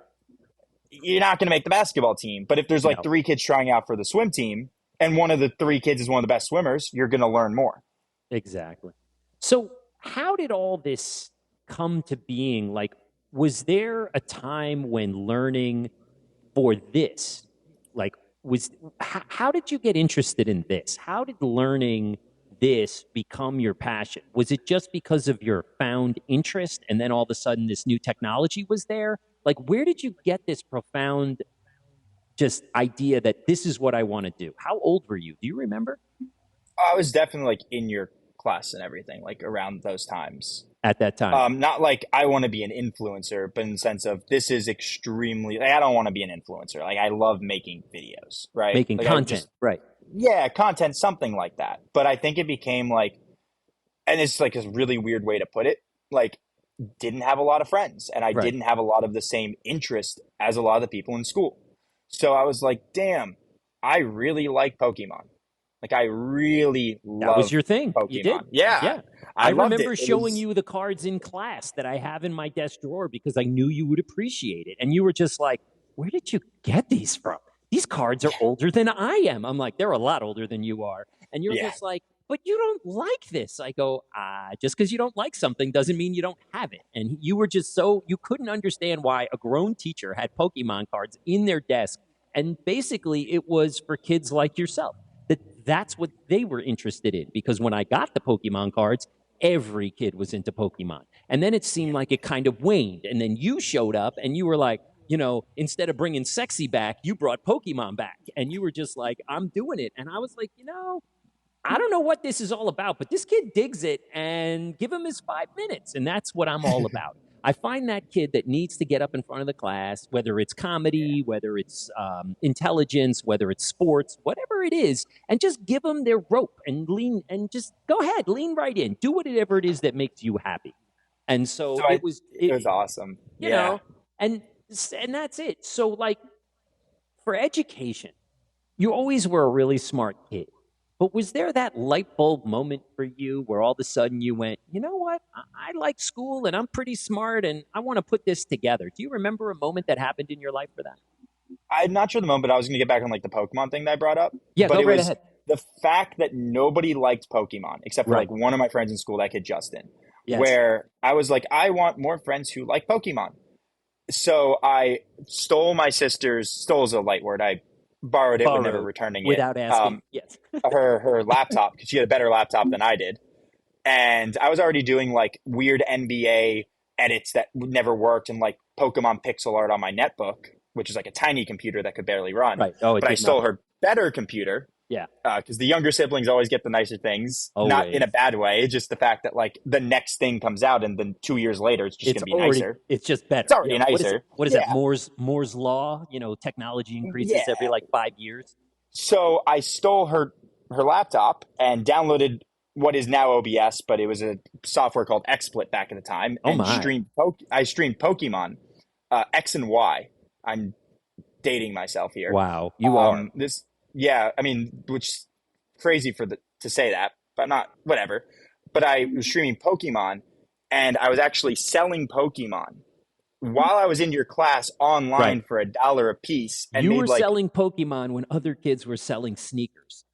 you're not going to make the basketball team. But if there's like No. 3 kids trying out for the swim team and one of the 3 kids is one of the best swimmers, you're going to learn more. Exactly. So, how did all this come to being? Like, was there a time when learning for this, like, how did you get interested in this? How did learning this become your passion? Was it just because of your found interest and then all of a sudden this new technology was there? Like, where did you get this profound just idea that this is what I want to do? How old were you? Do you remember? I was definitely like in your class and everything, like around those times. At that time? Not like I want to be an influencer, but in the sense of this is extremely, like, I don't want to be an influencer. Like I love making videos, right? Making like, content, right. Yeah, content, something like that. But I think it became like, and it's like a really weird way to put it, like didn't have a lot of friends and I Right. didn't have a lot of the same interest as a lot of the people in school. So I was like, damn, I really like Pokemon. Like I really love That was your thing. Pokemon. You did. Yeah. Yeah. I I loved remember it. It showing was- you the cards in class that I have in my desk drawer because I knew you would appreciate it. And you were just like, where did you get these from? These cards are older than I am. I'm like, they're a lot older than you are. And you're Yeah. just like, but you don't like this. I go, just because you don't like something doesn't mean you don't have it. And you were just you couldn't understand why a grown teacher had Pokemon cards in their desk. And basically it was for kids like yourself. That's what they were interested in. Because when I got the Pokemon cards, every kid was into Pokemon. And then it seemed like it kind of waned. And then you showed up and you were like, instead of bringing sexy back, you brought Pokemon back. And you were just like, I'm doing it. And I was like, I don't know what this is all about, but this kid digs it, and give him his 5 minutes. And that's what I'm all about. I find that kid that needs to get up in front of the class, whether it's comedy, whether it's intelligence, whether it's sports, whatever it is, and just give them their rope and lean and just go ahead, lean right in, do whatever it is that makes you happy. And so it was awesome. you know, and that's it. So like for education, you always were a really smart kid. But was there that light bulb moment for you where all of a sudden you went, you know what? I like school and I'm pretty smart and I want to put this together. Do you remember a moment that happened in your life for that? I'm not sure the moment, but I was going to get back on like the Pokemon thing that I brought up. Yeah, but go it right was ahead. the fact that nobody liked Pokemon except for Right. like one of my friends in school, that kid Justin, Yes. where I was like, I want more friends who like Pokemon. So I stole my sister's, stole is a light word. I borrowed it with never returning it. Without asking. Yes. her laptop, because she had a better laptop than I did. And I was already doing like weird NBA edits that never worked and like Pokemon pixel art on my netbook, which is like a tiny computer that could barely run. Right. Oh, but I stole her better computer. Yeah. Because the younger siblings always get the nicer things. Always. Not in a bad way. Just the fact that like the next thing comes out and then 2 years later it's just going to be nicer. It's just better. It's already nicer. What is it? Moore's law? Technology increases every like 5 years. So I stole her laptop and downloaded what is now OBS, but it was a software called XSplit back at the time, Oh and my. I streamed Pokemon X and Y. I'm dating myself here. Wow. You are. I mean, which is crazy to say that, but not whatever. But I was streaming Pokemon, and I was actually selling Pokemon while I was in your class online Right. for $1 a piece, and You made were like, selling Pokemon when other kids were selling sneakers.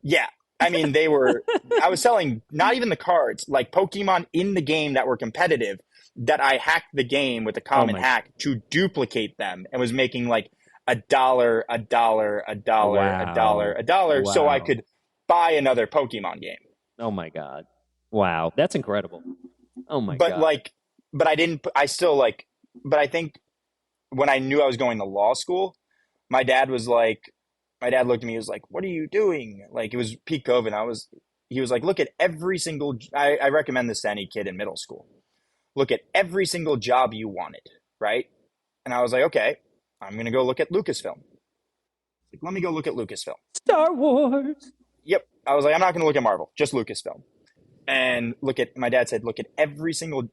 yeah. I mean, I was selling not even the cards, like Pokemon in the game that were competitive, that I hacked the game with a Oh common my. hack to duplicate them, and was making like $1, $1, $1, $1, Wow. $1, so I Wow. could buy another Pokemon game. Oh my God. Wow. That's incredible. Oh my But God. like, but I didn't, I still like, but I think when I knew I was going to law school, my dad was like, my dad looked at me, he was like, "What are you doing?" Like, it was peak COVID. He was like, "Look at every single, I recommend this to any kid in middle school. Look at every single job you wanted, right?" And I was like, "Okay, I'm going to go look at Lucasfilm." Like, let me go look at Lucasfilm. Star Wars. Yep. I was like, I'm not going to look at Marvel, just Lucasfilm. And my dad said, look at every single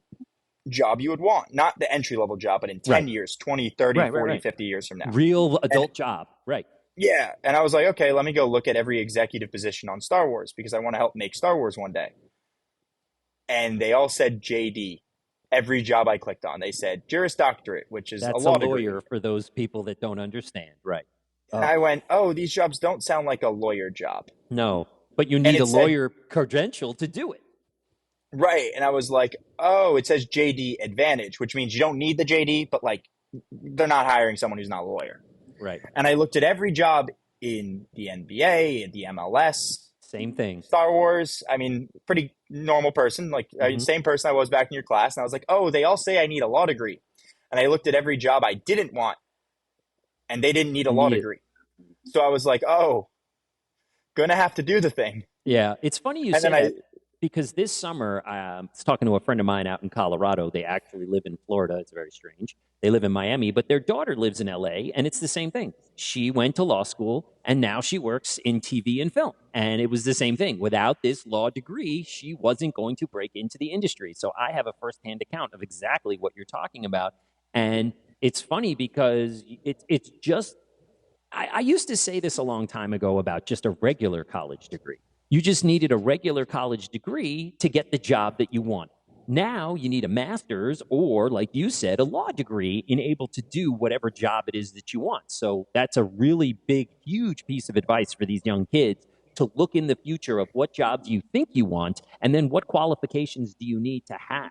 job you would want, not the entry level job, but in 10 Right. years, 20, 30, Right. 40, 50 years from now. Real And adult job. Right. yeah. And I was like, okay, let me go look at every executive position on Star Wars because I want to help make Star Wars one day. And they all said JD. Every job I clicked on, they said Juris Doctorate, which is That's a law a lawyer degree. for those people that don't understand. Right. And I went, oh, these jobs don't sound like a lawyer job. No, but you And need a it said, lawyer credential to do it. right. And I was like, oh, it says JD Advantage, which means you don't need the JD, but like they're not hiring someone who's not a lawyer. Right. And I looked at every job in the NBA, the MLS, Same thing. Star Wars. I mean, pretty normal person, like same person I was back in your class. And I was like, oh, they all say I need a law degree. And I looked at every job I didn't want, and they didn't need a law degree. So I was like, oh, gonna have to do the thing. Yeah, it's funny you say that because this summer, I was talking to a friend of mine out in Colorado. They actually live in Florida. It's very strange. They live in Miami, but their daughter lives in LA, and it's the same thing. She went to law school, and now she works in TV and film. And it was the same thing. Without this law degree, she wasn't going to break into the industry. So I have a firsthand account of exactly what you're talking about. And it's funny because it's just, I used to say this a long time ago about just a regular college degree. You just needed a regular college degree to get the job that you want. Now you need a master's or, like you said, a law degree in able to do whatever job it is that you want. So that's a really big, huge piece of advice for these young kids to look in the future of what jobs you think you want and then what qualifications do you need to have.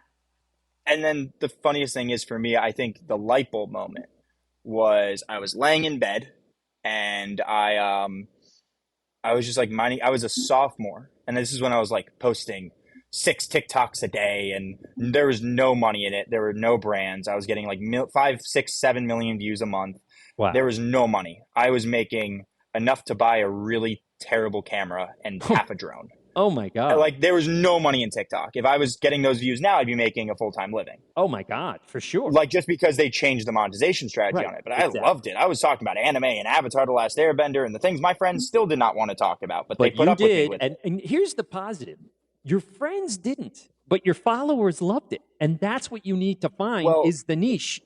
And then the funniest thing is for me, I think the light bulb moment was I was laying in bed and I was just like minding. I was a sophomore, and this is when I was like posting 6 TikToks a day, and there was no money in it. There were no brands. I was getting like 5, 6, 7 million views a month. Wow. There was no money. I was making enough to buy a really terrible camera and half a drone. Oh my God. Like there was no money in TikTok. If I was getting those views now, I'd be making a full-time living. Oh my God, for sure. Like just because they changed the monetization strategy on it. But I loved it. I was talking about anime and Avatar: The Last Airbender and the things my friends still did not want to talk about, but they put up with me with it. And here's the positive. Your friends didn't, but your followers loved it. And that's what you need to find is the niche.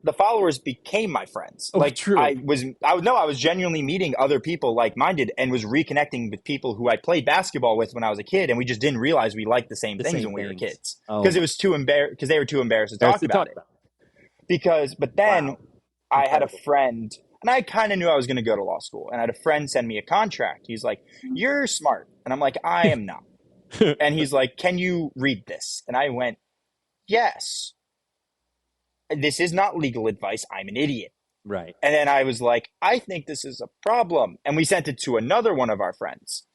The followers became my friends. Oh, like true. I was genuinely meeting other people like-minded and was reconnecting with people who I played basketball with when I was a kid, and we just didn't realize we liked the same things when we were kids because it was because they were too embarrassed to talk about it. But then I had a friend, and I kind of knew I was going to go to law school, and I had a friend send me a contract. He's like, "You're smart," and I'm like, "I am not." And he's like, "Can you read this?" And I went, "Yes." This is not legal advice. I'm an idiot. Right. And then I was like, I think this is a problem. And we sent it to another one of our friends.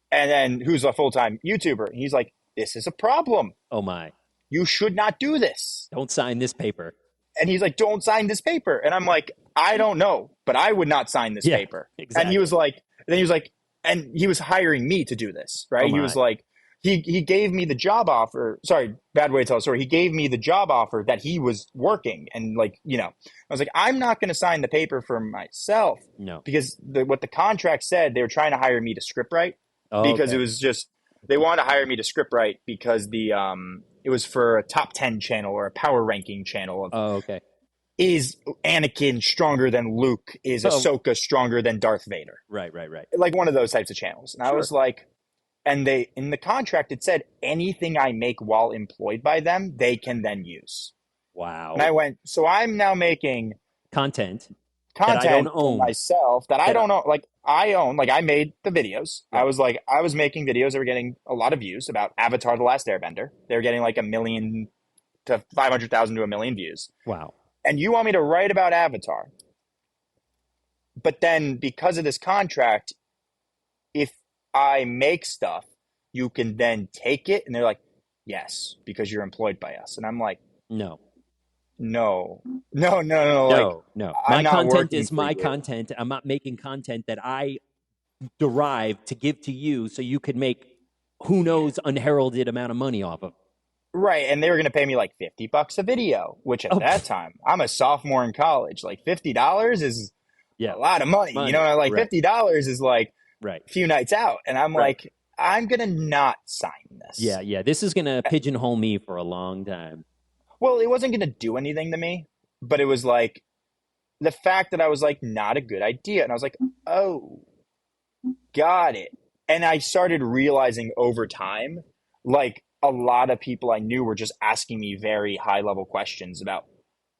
And then who's a full-time YouTuber. And he's like, this is a problem. Oh my. You should not do this. Don't sign this paper. And he's like, don't sign this paper. And I'm like, I don't know, but I would not sign this paper. Exactly. And he was like, and he was hiring me to do this, right? He was like, he gave me the job offer. Sorry, bad way to tell a story. He gave me the job offer that he was working. And like, I was like, I'm not going to sign the paper for myself. No. Because what the contract said, they were trying to hire me to scriptwrite because it was just They wanted to hire me to script write because it was for a top 10 channel or a power ranking channel of Oh, okay. is Anakin stronger than Luke? Is Oh, Ahsoka stronger than Darth Vader? right, right, right. Like one of those types of channels. And I Sure. was like, and they in the contract it said anything I make while employed by them, they can then use. And Wow. I went, so I'm now making Content that I don't content for own. myself that I That I, don't know. Like I own, like I made the videos. right. I was making videos that were getting a lot of views about Avatar: The Last Airbender. They were getting like 1 million to 500,000 to 1 million views. Wow. And you want me to write about Avatar, but then because of this contract, if I make stuff, you can then take it, and they're like, yes, because you're employed by us. And I'm like, No. no, no, no, no. Like No, no. I'm My not content working is for my you. content. I'm not making content that I derive to give to you so you could make who knows unheralded amount of money off of. Right. And they were going to pay me like $50 a video, which at Oh, that time, I'm a sophomore in college. Like $50 is yeah. a lot of money. You Money. know, like Right. $50 is like Right. a few nights out. And I'm Right. like, I'm going to not sign this. Yeah, yeah. This is going to pigeonhole me for a long time. Well, it wasn't going to do anything to me, but it was like the fact that I was like, not a good idea. And I was like, oh, got it. And I started realizing over time, like a lot of people I knew were just asking me very high level questions about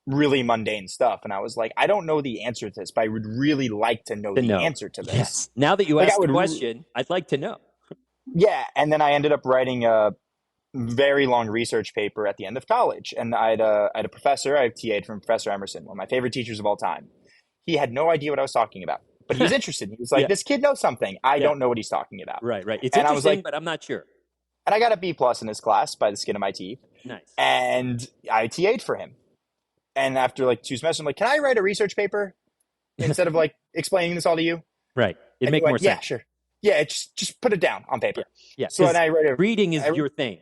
really mundane stuff. And I was like, I don't know the answer to this, but I would really like to know To the know. answer to this. Yes. Now that you Like I asked the would, question, I'd like to know. yeah. And then I ended up writing a very long research paper at the end of college. And I had a professor, I TA'd from Professor Emerson, one of my favorite teachers of all time. He had no idea what I was talking about, but he was interested. He was like, Yeah. this kid knows something. I Yeah. don't know what he's talking about. Right, right. It's And I was interesting, like, but I'm not sure. and I got a B plus in his class by the skin of my teeth. Nice. And I TA'd for him. And after like 2 semesters, I'm like, can I write a research paper instead of like explaining this all to you? Right. It'd And make he went, more yeah, sense. sure. Yeah, just put it down on paper. Yeah. So and I wrote a reading is your thing.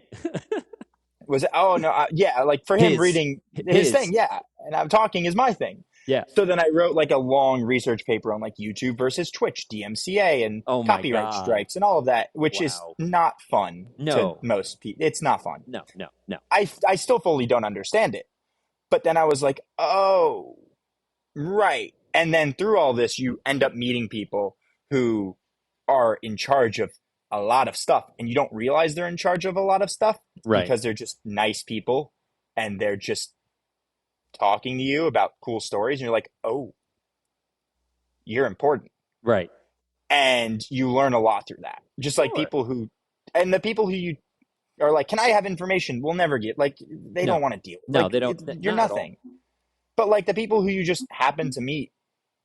was it, oh no, yeah, like for him His. reading his His. thing, yeah, and I'm talking is my thing. Yeah. So then I wrote like a long research paper on like YouTube versus Twitch, DMCA, and Oh my copyright God. strikes and all of that, which is Wow. not fun No. to most people. It's not fun. No, no, no. I still fully don't understand it. But then I was like, oh, right. And then through all this, you end up meeting people who are in charge of a lot of stuff, and you don't realize they're in charge of a lot of stuff Right. because they're just nice people and they're just talking to you about cool stories. And you're like, oh, you're important. Right. And you learn a lot through that. Just like Sure. people who, and the people who you are like, can I have information? We'll never get, like, they No. don't want to deal. No, Like, they don't. You're Not at all. nothing. But like the people who you just happen to meet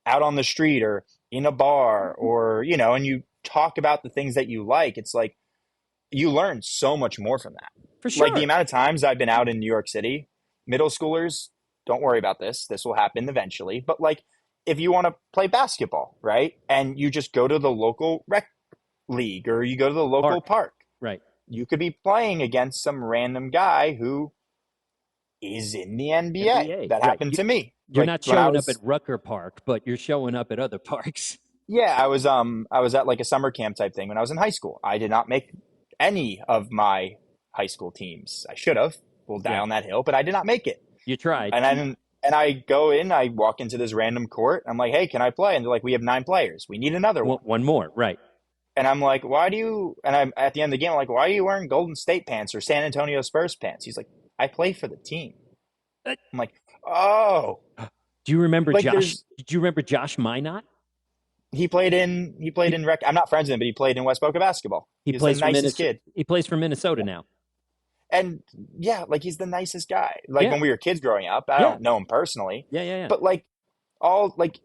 out on the street or in a bar or, you know, and you talk about the things that you like, it's like you learn so much more from that. For sure. Like the amount of times I've been out in New York City, middle schoolers, don't worry about this. This will happen eventually. But like if you want to play basketball, right? And you just go to the local rec league or you go to the local park. Right. You could be playing against some random guy who is in the NBA. NBA, That right. happened to me. You're Like, not when I showing was- up at Rucker Park, but you're showing up at other parks. Yeah, I was at like a summer camp type thing when I was in high school. I did not make any of my high school teams. I should have. We'll die Yeah. on that hill, but I did not make it. You tried. And I didn't. And I go in, I walk into this random court. I'm like, hey, can I play? And they're like, we have 9 players. We need another one. One more. Right. And I'm like, why do you? And I'm at the end of the game, I'm like, why are you wearing Golden State pants or San Antonio Spurs pants? He's like, I play for the team. I'm like, oh. Do you remember Like, Josh? there's- Did you remember Josh Minot? He played in rec. I'm not friends with him, but he played in West Boca basketball. He He's plays the for nicest Minnesota. kid. He plays for Minnesota now. And yeah, like he's the nicest guy. Like Yeah. when we were kids growing up, I Yeah. don't know him personally, Yeah, yeah, yeah. but like all like,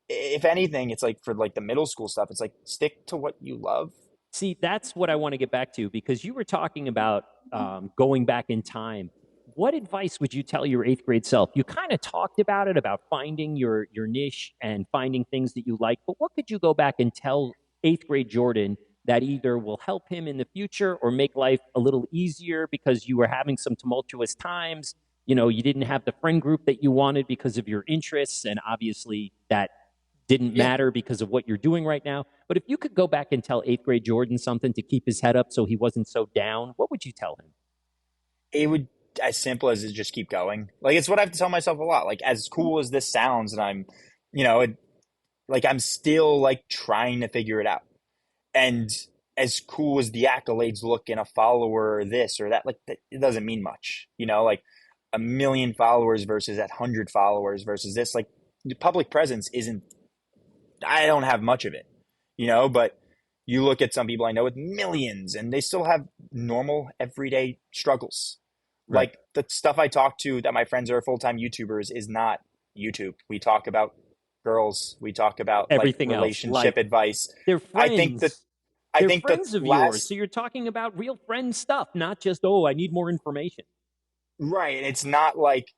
if anything, it's like for like the middle school stuff, it's like stick to what you love. See, that's what I want to get back to because you were talking about going back in time. What advice would you tell your 8th grade self? You kind of talked about it, about finding your niche and finding things that you like, but what could you go back and tell 8th grade Jordan that either will help him in the future or make life a little easier because you were having some tumultuous times? You know, you didn't have the friend group that you wanted because of your interests, and obviously that didn't Yeah. matter because of what you're doing right now. But if you could go back and tell eighth grade Jordan something to keep his head up so he wasn't so down, what would you tell him? It would, as simple as it, just keep going. Like, it's what I have to tell myself a lot. Like, as cool as this sounds, and I'm, you know, like, I'm still like trying to figure it out. And as cool as the accolades look in a follower or this or that, like, it doesn't mean much. Like, 1 million followers versus that 100 followers versus this, like, the public presence isn't, I don't have much of it, but you look at some people I know with millions and they still have normal everyday struggles. Right. Like, the stuff I talk to that my friends are full-time YouTubers is not YouTube. We talk about girls. We talk about like Everything else, relationship life. advice. They're I think that friends. I They're think the friends of yours. So last you're talking about real friend stuff, not just, oh, I need more information. right. It's not like,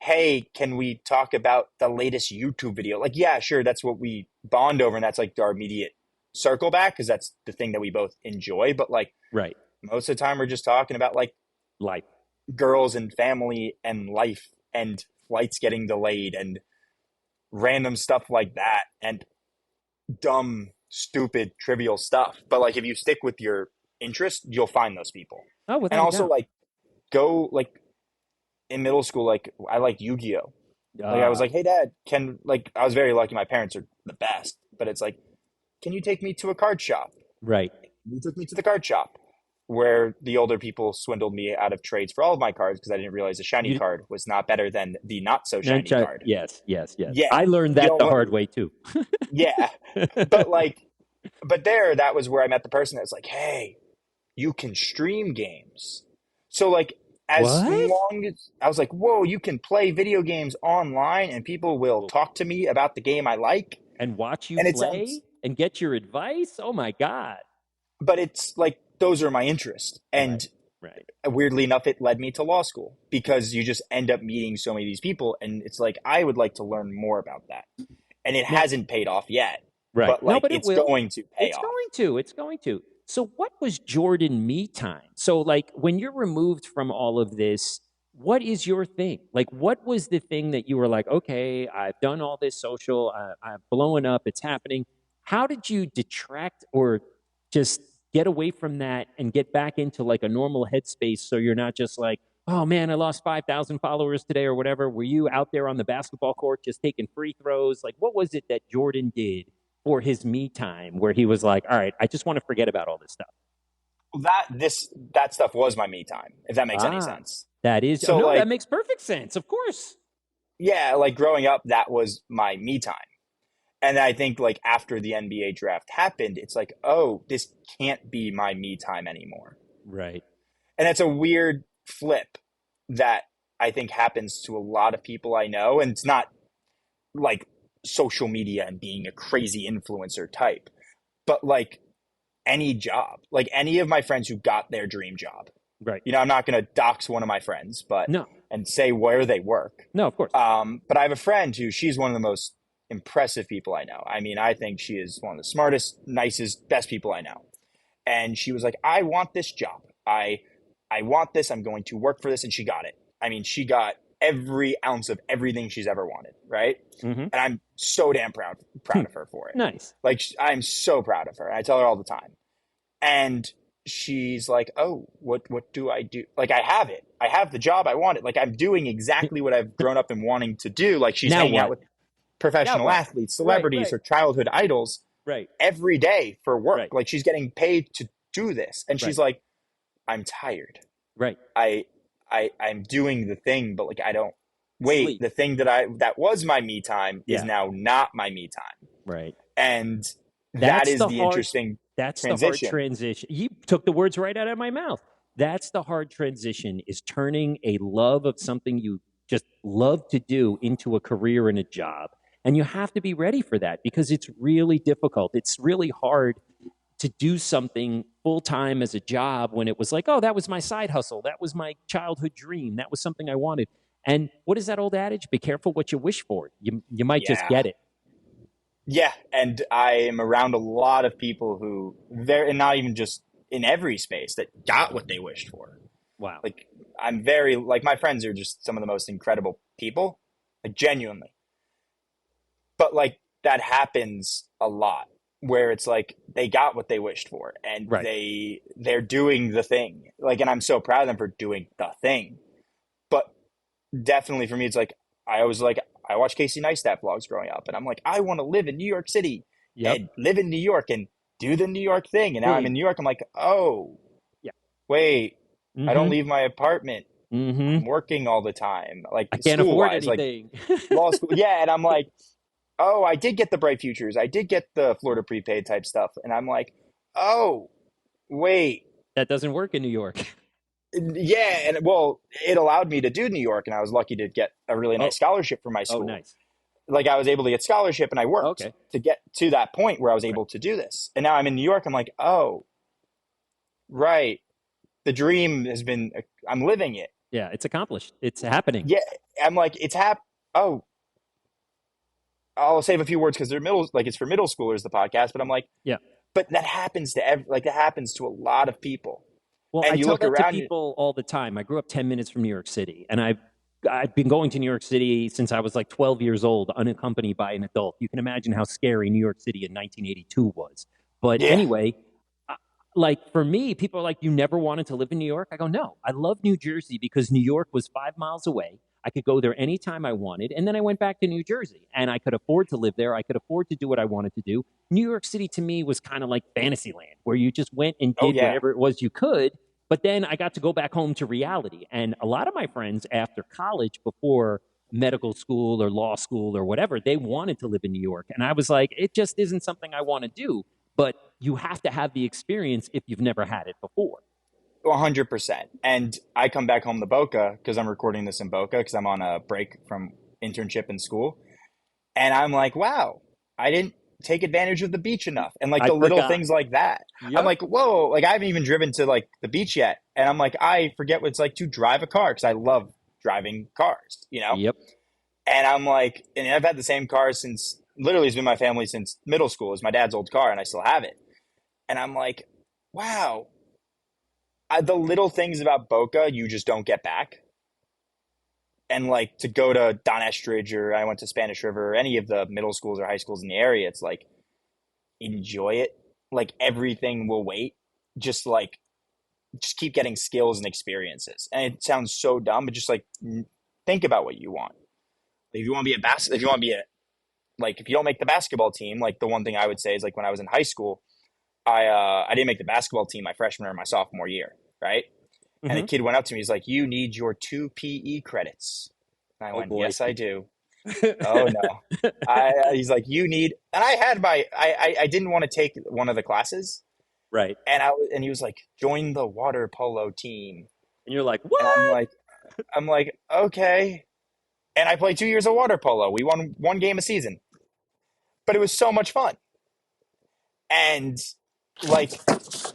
hey, can we talk about the latest YouTube video? Like, yeah, sure, that's what we bond over, and that's like our immediate circle back because that's the thing that we both enjoy. But like, Right. most of the time, we're just talking about like Life. girls and family and life and flights getting delayed and random stuff like that and dumb, stupid, trivial stuff. But like, if you stick with your interest, you'll find those people. Oh, And without a also, doubt. like, go like in middle school, like, I liked Yu-Gi-Oh. Like, I was Uh, like, hey, Dad, I was very lucky. My parents are the best, but it's like, can you take me to a card shop? right. He took me to the card shop where the older people swindled me out of trades for all of my cards because I didn't realize the shiny You, card was not better than the not so shiny card. yes, yes, yes. Yeah. I learned You that don't the let, hard way too. yeah. But like, that was where I met the person that's like, hey, you can stream games. So like, as What? long as I was like, whoa, you can play video games online and people will Well, talk to me about the game I like. and watch you And it play sounds, and get your advice? Oh my God. but it's like, those are my interests. Right, And right. weirdly enough, it led me to law school because you just end up meeting so many of these people. And it's like, I would like to learn more about that. And it Now, hasn't paid off yet, right. but No, like, but it it's will. going to pay It's off. going to. It's going to. So, what was Jordan me time? So, like, when you're removed from all of this, what is your thing? Like, what was the thing that you were like, okay, I've done all this social, I've blown up, it's happening. How did you detract or just get away from that and get back into like a normal headspace so you're not just like, oh man, I lost 5,000 followers today or whatever? Were you out there on the basketball court just taking free throws? Like, what was it that Jordan did for his me time where he was like, all right, I just want to forget about all this stuff? That stuff was my me time, if that makes any Ah, sense. that is, So no, that like, makes perfect sense. Of course. yeah, like growing up, that was my me time. And I think like after the NBA draft happened, it's like, oh, this can't be my me time anymore. Right. And it's a weird flip that I think happens to a lot of people I know. And it's not like social media and being a crazy influencer type, but like any job, like any of my friends who got their dream job. Right. I'm not going to dox one of my friends, but No, and say where they work. no, of course. But I have a friend she's one of the most impressive people I know. I mean, I think she is one of the smartest, nicest, best people I know. And she was like, I want this job. I want this. I'm going to work for this. And she got it. I mean, she got every ounce of everything she's ever wanted. Right. Mm-hmm. And I'm so damn proud of her for it. Nice. Like, I'm so proud of her. I tell her all the time. And she's like, oh, what do I do? Like, I have it. I have the job I wanted. Like, I'm doing exactly what I've grown up and wanting to do. Like, she's Now hanging out what? with professional What? athletes, Right, celebrities, right, her childhood idols right, every day for work. right, Like, she's getting paid to do this. And right, she's like, I'm tired. right. I'm doing the thing, but like, I don't wait. Sleep. The thing that was my me time is Yeah. now not my me time. Right. And that That's is the the hard. interesting That's the hard transition. transition. You took the words right out of my mouth. That's the hard transition, is turning a love of something you just love to do into a career and a job. And you have to be ready for that because it's really difficult. It's really hard to do something full time as a job when it was like, oh, that was my side hustle. That was my childhood dream. That was something I wanted. And what is that old adage? Be careful what you wish for. You might just Yeah. get it. Yeah. And I am around a lot of people who and not even just in every space, that got what they wished for. Wow. Like, I'm very, like, my friends are just some of the most incredible people, like, genuinely. But like, that happens a lot where it's like they got what they wished for and Right. they're doing the thing. Like, and I'm so proud of them for doing the thing. But definitely for me, it's like I watched Casey Neistat vlogs growing up, and I'm like, I want to live in New York City Yep. and live in New York and do the New York thing. And now I'm in Thing. New York. I'm like, oh, Yeah. wait, I don't Mm-hmm. leave my apartment. Mm-hmm. I'm working all the time, like I can't school afford wise, like anything. law school. Yeah. And I'm like, oh, I did get the Bright Futures. I did get the Florida prepaid type stuff. And I'm like, oh, wait. That doesn't work in New York. Yeah. And well, it allowed me to do New York. And I was lucky to get a really Oh, nice scholarship for my oh, school. nice. Like I was able to get scholarship and I worked Okay. to get to that point where I was Right. able to do this. And now I'm in New York. I'm like, oh, right. The dream has been, I'm living it. Yeah, it's accomplished. It's happening. Yeah. I'm like, oh, I'll save a few words because they're it's for middle schoolers, the podcast, but I'm like, Yeah. but that happens to that happens to a lot of people. Well, And I you tell look that to around, people all the time. I grew up 10 minutes from New York City, and I've been going to New York City since I was like 12 years old, unaccompanied by an adult. You can imagine how scary New York City in 1982 was. But yeah, anyway, like for me, people are like, you never wanted to live in New York? I go, no, I love New Jersey because New York was 5 miles away. I could go there anytime I wanted. And then I went back to New Jersey and I could afford to live there. I could afford to do what I wanted to do. New York City to me was kind of like Fantasyland, where you just went and oh did yeah, whatever it was you could. But then I got to go back home to reality. And a lot of my friends after college, before medical school or law school or whatever, they wanted to live in New York. And I was like, it just isn't something I want to do. But you have to have the experience if you've never had it before. 100%. And I come back home to Boca because I'm recording this in Boca because I'm on a break from internship in school. And I'm like, wow, I didn't take advantage of the beach enough. And like I the little forgot. things like that. I'm Yep. like, whoa, like I haven't even driven to like the beach yet. And I'm like, I forget what it's like to drive a car because I love driving cars, you know? Yep. And I'm like, and I've had the same car since literally it's been my family since middle school. It's my dad's old car and I still have it. And I'm like, wow, the little things about Boca you just don't get back. And like to go to Don Estridge or I went to Spanish River or any of the middle schools or high schools in the area, it's like, enjoy it. Like everything will wait. Just like, just keep getting skills and experiences. And it sounds so dumb, but just like think about what you want. If you want to be if you want to be if you don't make the basketball team, like the one thing I would say is like when I was in high school, I didn't make the basketball team my freshman or my sophomore year, right? And a kid went up to me, he's like, you need your 2 PE credits. And I went, boy. yes, I do. Oh no. He's like, you need, and I had I didn't want to take one of the classes. Right. And he was like, join the water polo team. And you're like, what? And I'm like, okay. And I played 2 years of water polo. We won 1 game a season, but it was so much fun. And like,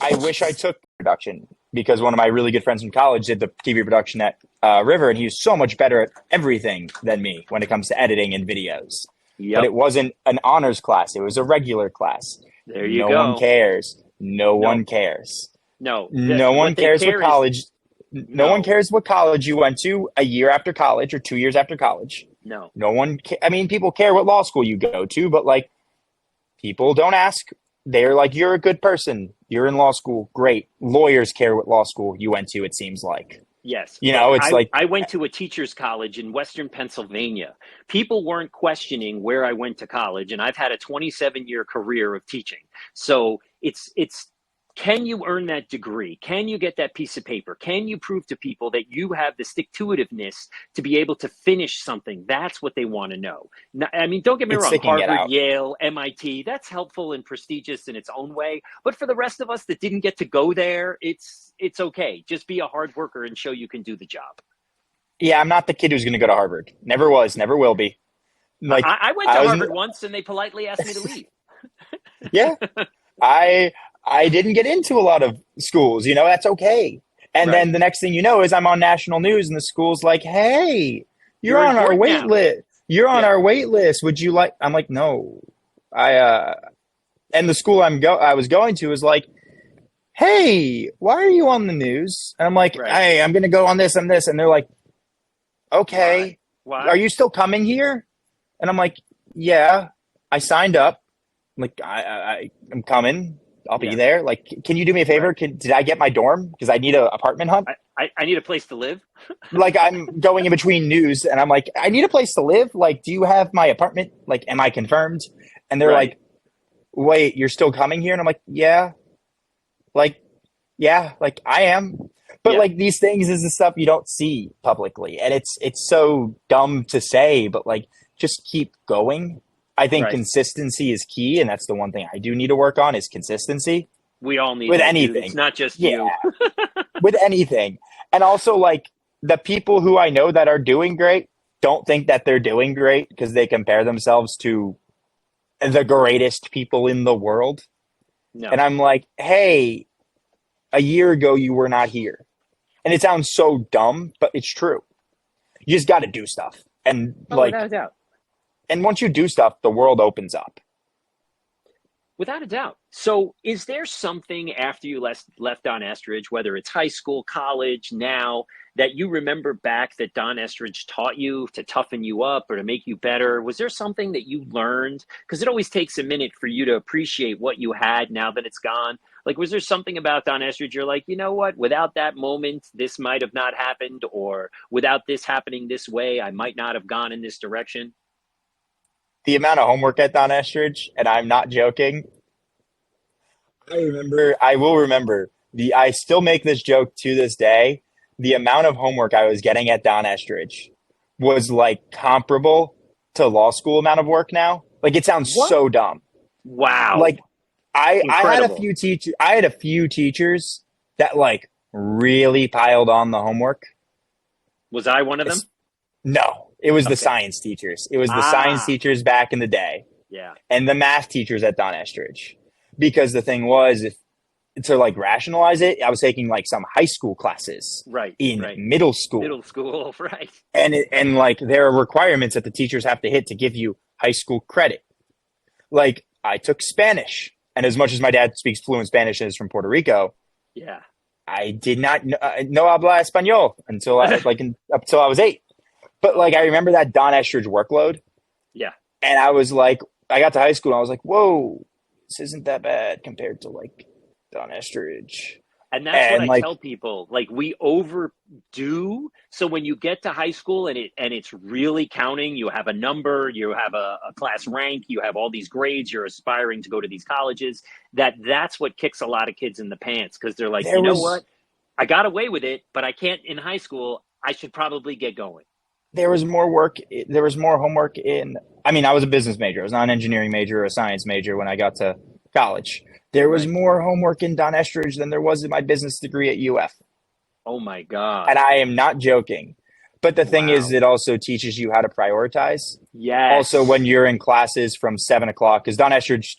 I wish I took production because one of my really good friends from college did the TV production at River, and he was so much better at everything than me when it comes to editing and videos. Yep. But it wasn't an honors class. It was a regular class. There you no go. No one cares. No one cares. No. No one cares what college. No one cares what college you went to a year after college or 2 years after college. No. No one. I mean, people care what law school you go to, but like, people don't ask. They're like, you're a good person. You're in law school. Great. Lawyers care what law school you went to, it seems like. Yes. You know, it's like I went to a teacher's college in Western Pennsylvania. People weren't questioning where I went to college, and I've had a 27-year career of teaching. So it's can you earn that degree? Can you get that piece of paper? Can you prove to people that you have the stick-to-itiveness to be able to finish something? That's what they want to know. Now, I mean, don't get me It's wrong, sticking it Harvard, out. Yale, MIT, that's helpful and prestigious in its own way. But for the rest of us that didn't get to go there, it's okay. Just be a hard worker and show you can do the job. Yeah, I'm not the kid who's going to go to Harvard. Never was, never will be. Like I went to Harvard once, and they politely asked me to leave. Yeah, I didn't get into a lot of schools. You know, that's okay. And then the next thing you know is I'm on national news, and the school's like, "Hey, you're on our wait list. You're on our wait list. Would you like?" I'm like, "No." And the school I was going to was like, "Hey, why are you on the news?" And I'm like, "Hey, I'm going to go on this and this." And they're like, "Okay, Why? Are you still coming here?" And I'm like, "Yeah." I signed up. Like I'm coming. I'll be Yeah. there. Like, can you do me a favor? Right. Did I get my dorm? Because I need an apartment hunt. I need a place to live. Like, I'm going in between news, and I'm like, I need a place to live. Like, do you have my apartment? Like, am I confirmed? And they're Right. like, wait, you're still coming here? And I'm like, yeah, like, yeah, like I am. But Yeah. like these things is the stuff you don't see publicly, and it's so dumb to say, but like just keep going. I think Right. consistency is key, and that's the one thing I do need to work on is consistency We all need with that, dude. anything. It's not just Yeah, you. with anything. And also like the people who I know that are doing great don't think that they're doing great because they compare themselves to the greatest people in the world. No. And I'm like, hey, a year ago you were not here. And it sounds so dumb, but it's true. You just got to do stuff. And Oh, like, without a doubt. and once you do stuff, the world opens up. Without a doubt. So, is there something after you left Don Estridge, whether it's high school, college, now, that you remember back that Don Estridge taught you to toughen you up or to make you better? Was there something that you learned? Because it always takes a minute for you to appreciate what you had now that it's gone. Like, was there something about Don Estridge you're like, you know what? Without that moment, this might have not happened, or without this happening this way, I might not have gone in this direction. The amount of homework at Don Estridge, and I'm not joking. I will remember I still make this joke to this day. The amount of homework I was getting at Don Estridge was like comparable to law school amount of work now. Like it sounds What? so dumb. Wow. Like I had Incredible. I had a few teachers that like really piled on the homework. Was I one of them? No, it was the Okay. science teachers. It was the science Ah, teachers back in the day yeah. and the math teachers at Don Estridge. Because the thing was, if to like rationalize it, I was taking like some high school classes Right, in right. middle school, Middle school, right. and like there are requirements that the teachers have to hit to give you high school credit. Like I took Spanish, and as much as my dad speaks fluent Spanish and is from Puerto Rico, Yeah. I did not no habla español until until I was 8. But like I remember that Don Estridge workload, Yeah. and I was like, I got to high school, and I was like, whoa, this isn't that bad compared to like Don Estridge. And that's what And I like tell people. Like we overdo. So when you get to high school and it's really counting, you have a number, you have a class rank, you have all these grades, you're aspiring to go to these colleges, that's what kicks a lot of kids in the pants because they're like, there you know was what? I got away with it, but I can't in high school. I should probably get going. there was more work, there was more homework in, I mean, I was a business major. I was not an engineering major or a science major when I got to college. There was Right. more homework in Don Estridge than there was in my business degree at UF. Oh my God. And I am not joking. But the thing is, Wow. it also teaches you how to prioritize. Yes. Also, when you're in classes from 7 o'clock, because Don Estridge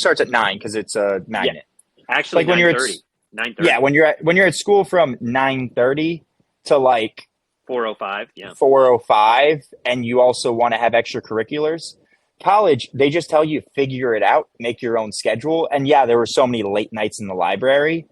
starts at 9 because it's a magnet. Actually, Like when you're at, 9:30. 9:30. yeah, when you're at school from 9:30 to like 4:05. Yeah. 4:05, and you also want to have extracurriculars. College, they just tell you figure it out, make your own schedule. And yeah, there were so many late nights in the library,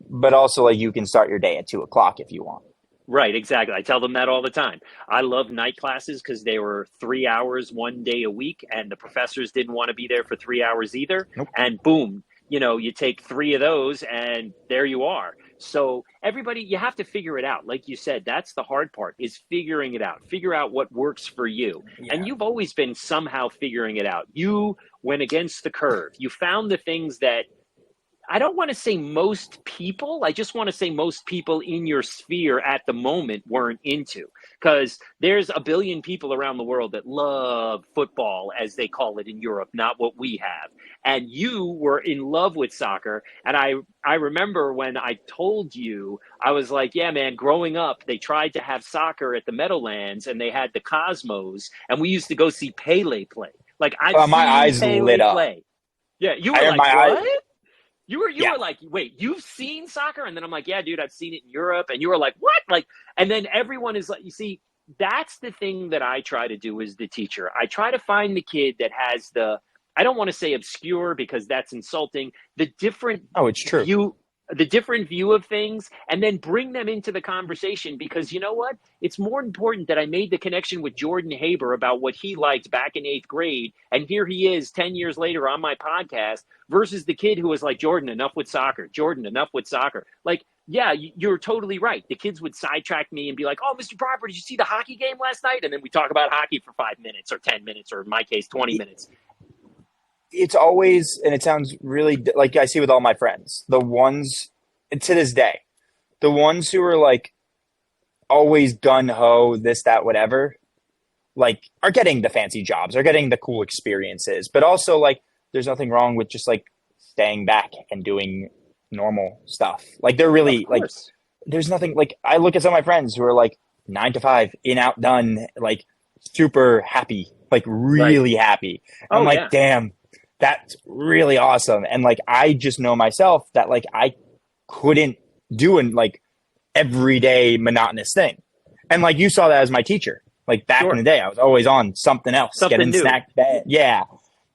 but also like you can start your day at 2 o'clock if you want. Right, exactly. I tell them that all the time. I love night classes because they were 3 hours one day a week, and the professors didn't want to be there for 3 hours either. Nope. And boom, you take 3 of those, and there you are. So everybody, you have to figure it out. Like you said, that's the hard part is figuring it out. Figure out what works for you. Yeah. And you've always been somehow figuring it out. You went against the curve. You found the things that I don't want to say most people. I just want to say most people in your sphere at the moment weren't into, because there's a billion people around the world that love football, as they call it in Europe, not what we have. And you were in love with soccer. And I remember when I told you, I was like, yeah, man, growing up, they tried to have soccer at the Meadowlands and they had the Cosmos. And we used to go see Pele play. Like I've My seen eyes Pele lit up. play. Yeah, you I were had like, my what? eye. You were Yeah. like, wait, you've seen soccer? And then I'm like, yeah, dude, I've seen it in Europe. And you were like, what? Like, and then everyone is like, you see, that's the thing that I try to do as the teacher. I try to find the kid that has I don't want to say obscure because that's insulting, the different Oh, it's true. the different view of things, and then bring them into the conversation. Because you know what? It's more important that I made the connection with Jordan Haber about what he liked back in 8th grade. And here he is 10 years later on my podcast versus the kid who was like, Jordan, enough with soccer. Jordan, enough with soccer. Like, yeah, you're totally right. The kids would sidetrack me and be like, oh, Mr. Proper, did you see the hockey game last night? And then we talk about hockey for 5 minutes or 10 minutes, or in my case, 20 minutes. It's always, and it sounds really like I see with all my friends, the ones to this day, the ones who are like always gun ho, this, that, whatever, like are getting the fancy jobs, are getting the cool experiences, but also like there's nothing wrong with just like staying back and doing normal stuff. Like they're really like, there's nothing like, I look at some of my friends who are like 9 to 5 in, out, done, like super happy, like really happy. I'm like, damn. That's really awesome. And like, I just know myself that like, I couldn't do an like everyday monotonous thing. And like, you saw that as my teacher, like back in the day, I was always on something else, getting snack bed. Yeah.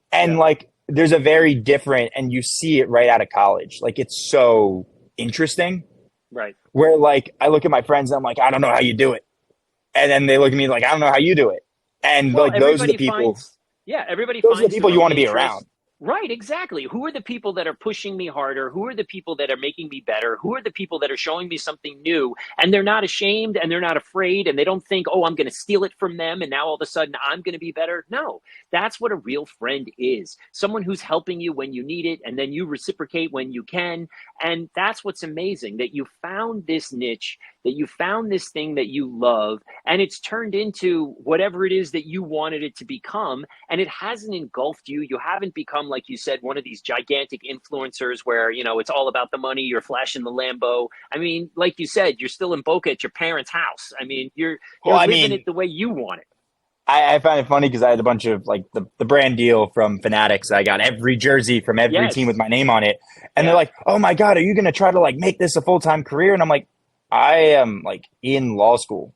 And like, there's a very different, and you see it right out of college. Like, it's so interesting. Right. Where like, I look at my friends and I'm like, I don't know how you do it. And then they look at me like, I don't know how you do it. And like, those are the people. Those are the people you want to be around. Right, exactly. Who are the people that are pushing me harder? Who are the people that are making me better? Who are the people that are showing me something new? And they're not ashamed and they're not afraid and they don't think, oh, I'm going to steal it from them and now all of a sudden I'm going to be better. No, that's what a real friend is. Someone who's helping you when you need it and then you reciprocate when you can. And that's what's amazing, that you found this niche, that you found this thing that you love, and it's turned into whatever it is that you wanted it to become. And it hasn't engulfed you. You haven't become, like you said, one of these gigantic influencers where, you know, it's all about the money, you're flashing the Lambo. I mean, like you said, you're still in Boca at your parents' house. I mean, you're living it the way you want it. I find it funny because I had a bunch of like the brand deal from Fanatics. I got every jersey from every team with my name on it. And they're like, oh my God, are you going to try to like make this a full-time career? And I'm like, I am like in law school.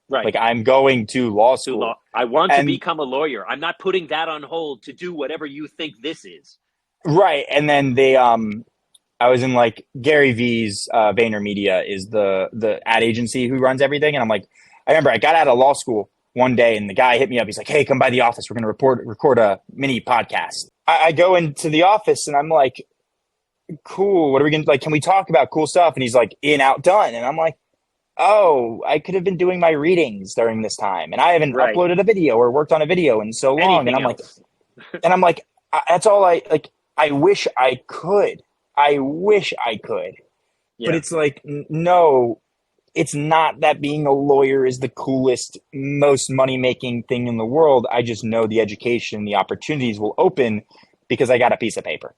Right. Like I'm going to law school. I want to become a lawyer. I'm not putting that on hold to do whatever you think this is. Right. And then they, I was in like Gary V's VaynerMedia is the ad agency who runs everything. And I'm like, I remember I got out of law school one day and the guy hit me up. He's like, hey, come by the office. We're going to record a mini podcast. I go into the office and I'm like, cool. What are we going to like? Can we talk about cool stuff? And he's like, in, out, done. And I'm like, oh, I could have been doing my readings during this time. And I haven't uploaded a video or worked on a video in so long. And I'm like, that's all I like. I wish I could. I wish I could. Yeah. But it's like, no, it's not that being a lawyer is the coolest, most money-making thing in the world. I just know the education, the opportunities will open because I got a piece of paper.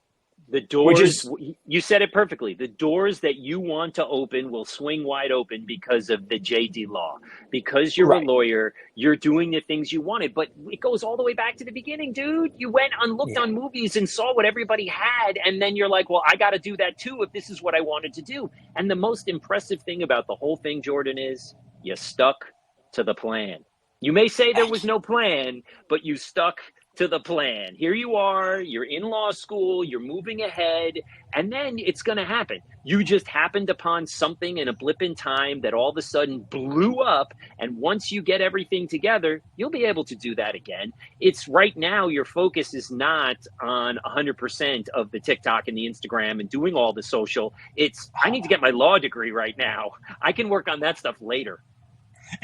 The doors, you said it perfectly. The doors that you want to open will swing wide open because of the JD law. Because you're a lawyer, you're doing the things you wanted. But it goes all the way back to the beginning, dude. You went and looked on movies and saw what everybody had. And then you're like, well, I got to do that too if this is what I wanted to do. And the most impressive thing about the whole thing, Jordan, is you stuck to the plan. You may say there was no plan, but you stuck to the plan. Here you are, you're in law school, you're moving ahead, and then it's going to happen. You just happened upon something in a blip in time that all of a sudden blew up, and once you get everything together, you'll be able to do that again. It's right now, your focus is not on 100% of the TikTok and the Instagram and doing all the social. It's, I need to get my law degree right now. I can work on that stuff later.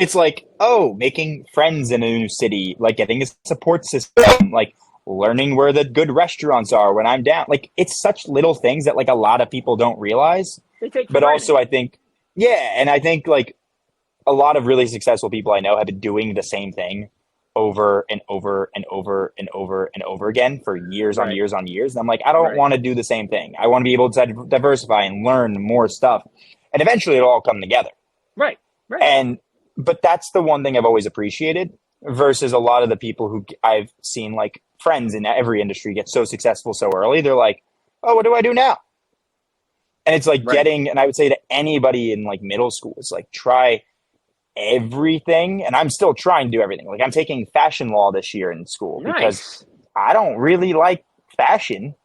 It's like, oh, making friends in a new city, like getting a support system, like learning where the good restaurants are when I'm down. Like, it's such little things that like a lot of people don't realize. They take but also I think, and I think like a lot of really successful people I know have been doing the same thing over and over and over and over and over again for years on years on years. And I'm like, I don't want to do the same thing. I want to be able to diversify and learn more stuff. And eventually it'll all come together. Right. But that's the one thing I've always appreciated versus a lot of the people who I've seen, like friends in every industry, get so successful so early. They're like, oh, what do I do now? And it's like getting, and I would say to anybody in like middle school, it's like, try everything. And I'm still trying to do everything. Like I'm taking fashion law this year in school because I don't really like fashion,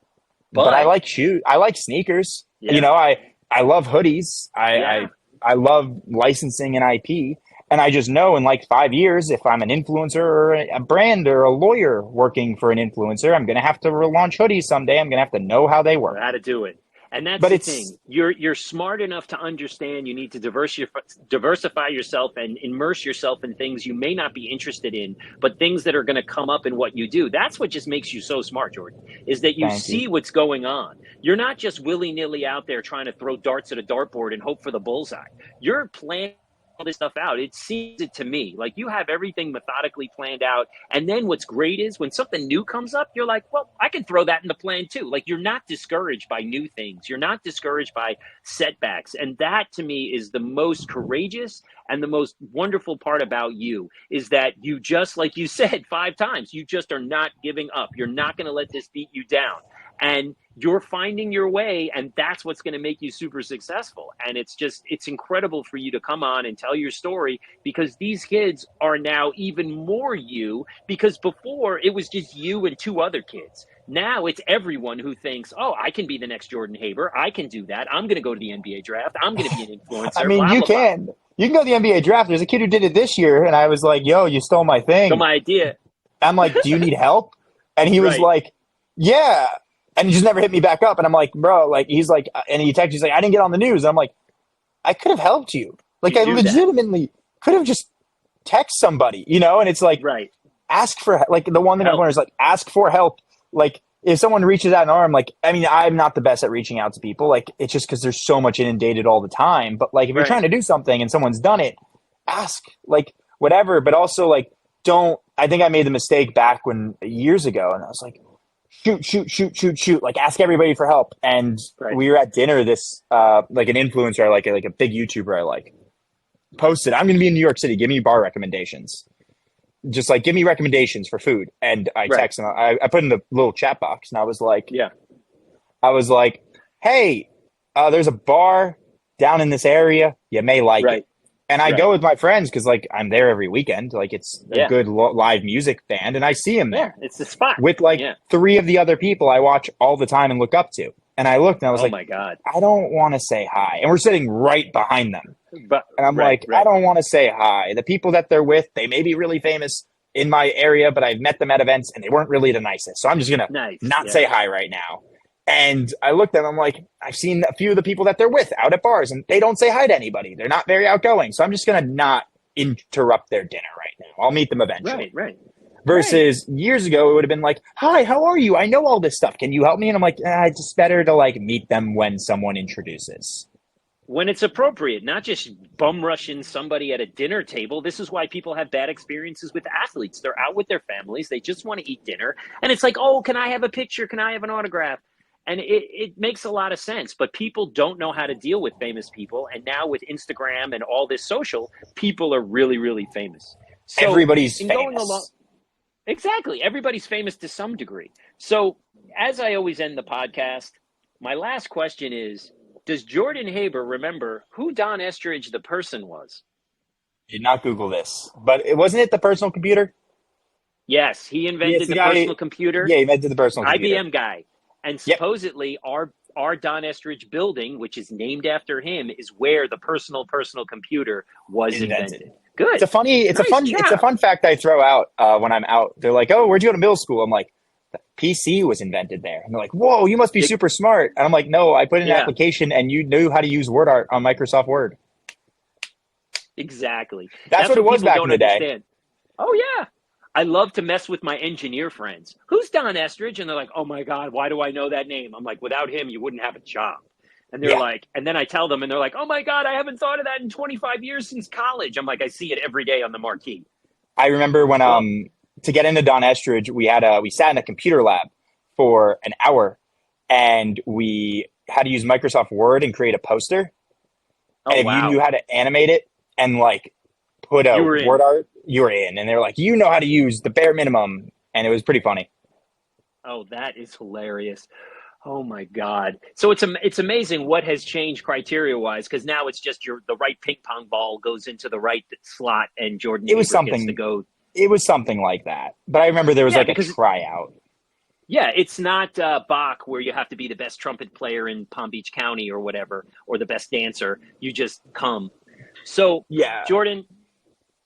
but I like shoes. I like sneakers. Yeah. You know, I love hoodies. I love licensing and IP. And I just know in like 5 years, if I'm an influencer or a brand or a lawyer working for an influencer, I'm going to have to relaunch hoodies someday. I'm going to have to know how they work. How to do it. And that's But the it's thing. You're smart enough to understand you need to diversify yourself and immerse yourself in things you may not be interested in, but things that are going to come up in what you do. That's what just makes you so smart, Jordan, is that you Thank see you. what's going on. You're not just willy-nilly out there trying to throw darts at a dartboard and hope for the bullseye. You're planning all this stuff out. It seems it to me like you have everything methodically planned out. And then what's great is when something new comes up, you're like, well, I can throw that in the plan too. Like you're not discouraged by new things. You're not discouraged by setbacks. And that to me is the most courageous and the most wonderful part about you is that you just, like you said 5 times, you just are not giving up. You're not going to let this beat you down. And you're finding your way, and that's what's going to make you super successful. And it's incredible for you to come on and tell your story, because these kids are now even more you, because before it was just you and 2 other kids. Now it's everyone who thinks, oh, I can be the next Jordan Haber. I can do that. I'm going to go to the NBA draft. I'm going to be an influencer. I mean, blah, you blah, can. blah. You can go to the NBA draft. There's a kid who did it this year, and I was like, yo, you stole my thing. So my idea. I'm like, do you need help? And he was Right. like, yeah. And he just never hit me back up. And I'm like, bro, like, he's like, and he texted, he's like, I didn't get on the news. And I'm like, I could have helped you. Like, You I do that. legitimately could have just text somebody, you know? And it's like, Right. ask for, like, the one thing I've Help. learned is like, ask for help. Like, if someone reaches out an arm, like, I mean, I'm not the best at reaching out to people. Like, it's just because there's so much inundated all the time. But like, if you're Right. trying to do something and someone's done it, ask, like, whatever. But also, like, don't, I think I made the mistake back when years ago, and I was like, shoot, like ask everybody for help. And Right. we were at dinner, this like an influencer like a big YouTuber I like posted, I'm gonna be in New York City, give me bar recommendations, just like give me recommendations for food. And I Right. text him, I put in the little chat box, and I was like, Yeah. hey, there's a bar down in this area, you may like Right. it. And I Right. go with my friends because like I'm there every weekend, like it's a Yeah. good live music band, and I see him there Yeah. It's the spot. with like Yeah. 3 of the other people I watch all the time and look up to. And I looked and I was Oh like, my God. I don't want to say hi. And we're sitting right behind them. But And I'm right, like, right. I don't want to say hi. The people that they're with, they may be really famous in my area, but I've met them at events and they weren't really the nicest. So I'm just going to Nice. not Yeah. say hi right now. And I looked at them, I'm like, I've seen a few of the people that they're with out at bars and they don't say hi to anybody. They're not very outgoing. So I'm just going to not interrupt their dinner right now. I'll meet them eventually. Right. Versus years ago, it would have been like, hi, how are you? I know all this stuff. Can you help me? And I'm like, it's just better to like meet them when someone introduces. When it's appropriate, not just bum rushing somebody at a dinner table. This is why people have bad experiences with athletes. They're out with their families. They just want to eat dinner. And it's like, oh, can I have a picture? Can I have an autograph? And it makes a lot of sense. But people don't know how to deal with famous people. And now with Instagram and all this social, people are really, really famous. So Everybody's in famous. going along, exactly. Everybody's famous to some degree. So as I always end the podcast, my last question is, does Jordan Haber remember who Don Estridge, the person, was? Did not Google this, but wasn't it the personal computer? Yes, he invented the personal computer. Yeah, he invented the personal computer. IBM guy. And Yep. supposedly our Don Estridge building, which is named after him, is where the personal computer was invented. Good. It's a fun fact I throw out when I'm out. They're like, "Oh, where'd you go to middle school?" I'm like, "The PC was invented there." And they're like, "Whoa, you must be super smart." And I'm like, "No, I put in an application, and you knew how to use Word art on Microsoft Word." Exactly. That's what it was people back don't in the day. understand. Oh yeah. I love to mess with my engineer friends. Who's Don Estridge? And they're like, oh my God, why do I know that name? I'm like, without him, you wouldn't have a job. And they're like, and then I tell them and they're like, oh my God, I haven't thought of that in 25 years since college. I'm like, I see it every day on the marquee. I remember when to get into Don Estridge, we sat in a computer lab for an hour and we had to use Microsoft Word and create a poster. Oh, and if you knew how to animate it and like put a word art, you were in. And they were like, you know how to use the bare minimum. And it was pretty funny. Oh, that is hilarious. Oh my God. So it's amazing what has changed criteria wise, because now it's just the right ping pong ball goes into the right slot and Jordan Haber gets to go. It was something like that. But I remember there was like a tryout. Yeah, it's not Bach where you have to be the best trumpet player in Palm Beach County or whatever, or the best dancer. You just come. So, Yeah. Jordan,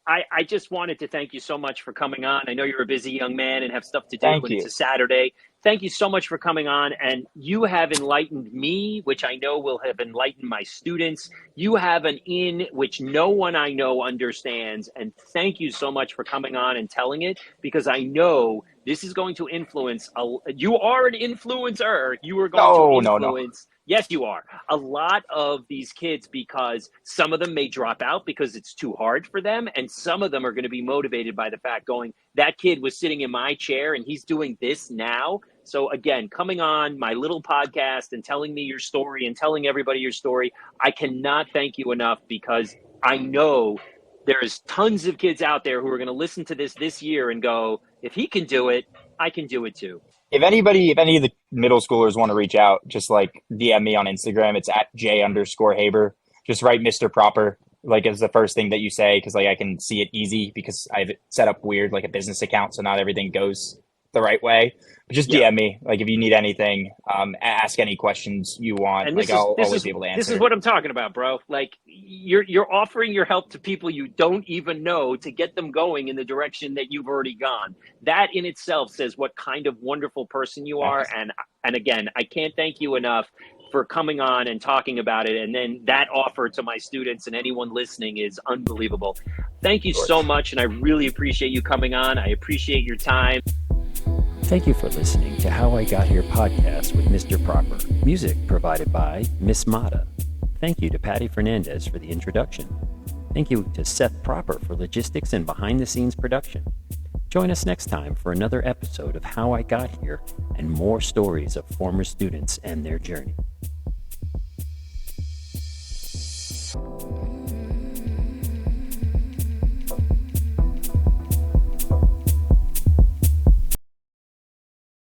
I just wanted to thank you so much for coming on. I know you're a busy young man and have stuff to do, Thank and you. it's a Saturday. Thank you so much for coming on. And you have enlightened me, which I know will have enlightened my students. You have an in which no one I know understands. And thank you so much for coming on and telling it, because I know this is going to influence. You are an influencer. You are going to No. influence. Yes, you are. A lot of these kids, because some of them may drop out because it's too hard for them. And some of them are going to be motivated by the fact going, that kid was sitting in my chair and he's doing this now. So again, coming on my little podcast and telling me your story and telling everybody your story, I cannot thank you enough, because I know there's tons of kids out there who are going to listen to this year and go, if he can do it, I can do it too. If any of the middle schoolers want to reach out, just like DM me on Instagram. It's at @J_Haber. Just write Mr. Proper, like as the first thing that you say, because like I can see it easy because I've set up weird like a business account, so not everything goes the right way. But just DM me, like if you need anything, ask any questions you want. And like I'll always be able to answer. This is what I'm talking about, bro. Like you're offering your help to people you don't even know to get them going in the direction that you've already gone. That in itself says what kind of wonderful person you are. And again, I can't thank you enough for coming on and talking about it. And then that offer to my students and anyone listening is unbelievable. Thank you so much. And I really appreciate you coming on. I appreciate your time. Thank you for listening to How I Got Here podcast with Mr. Proper. Music provided by Miss Mata. Thank you to Patty Fernandez for the introduction. Thank you to Seth Proper for logistics and behind-the-scenes production. Join us next time for another episode of How I Got Here and more stories of former students and their journey.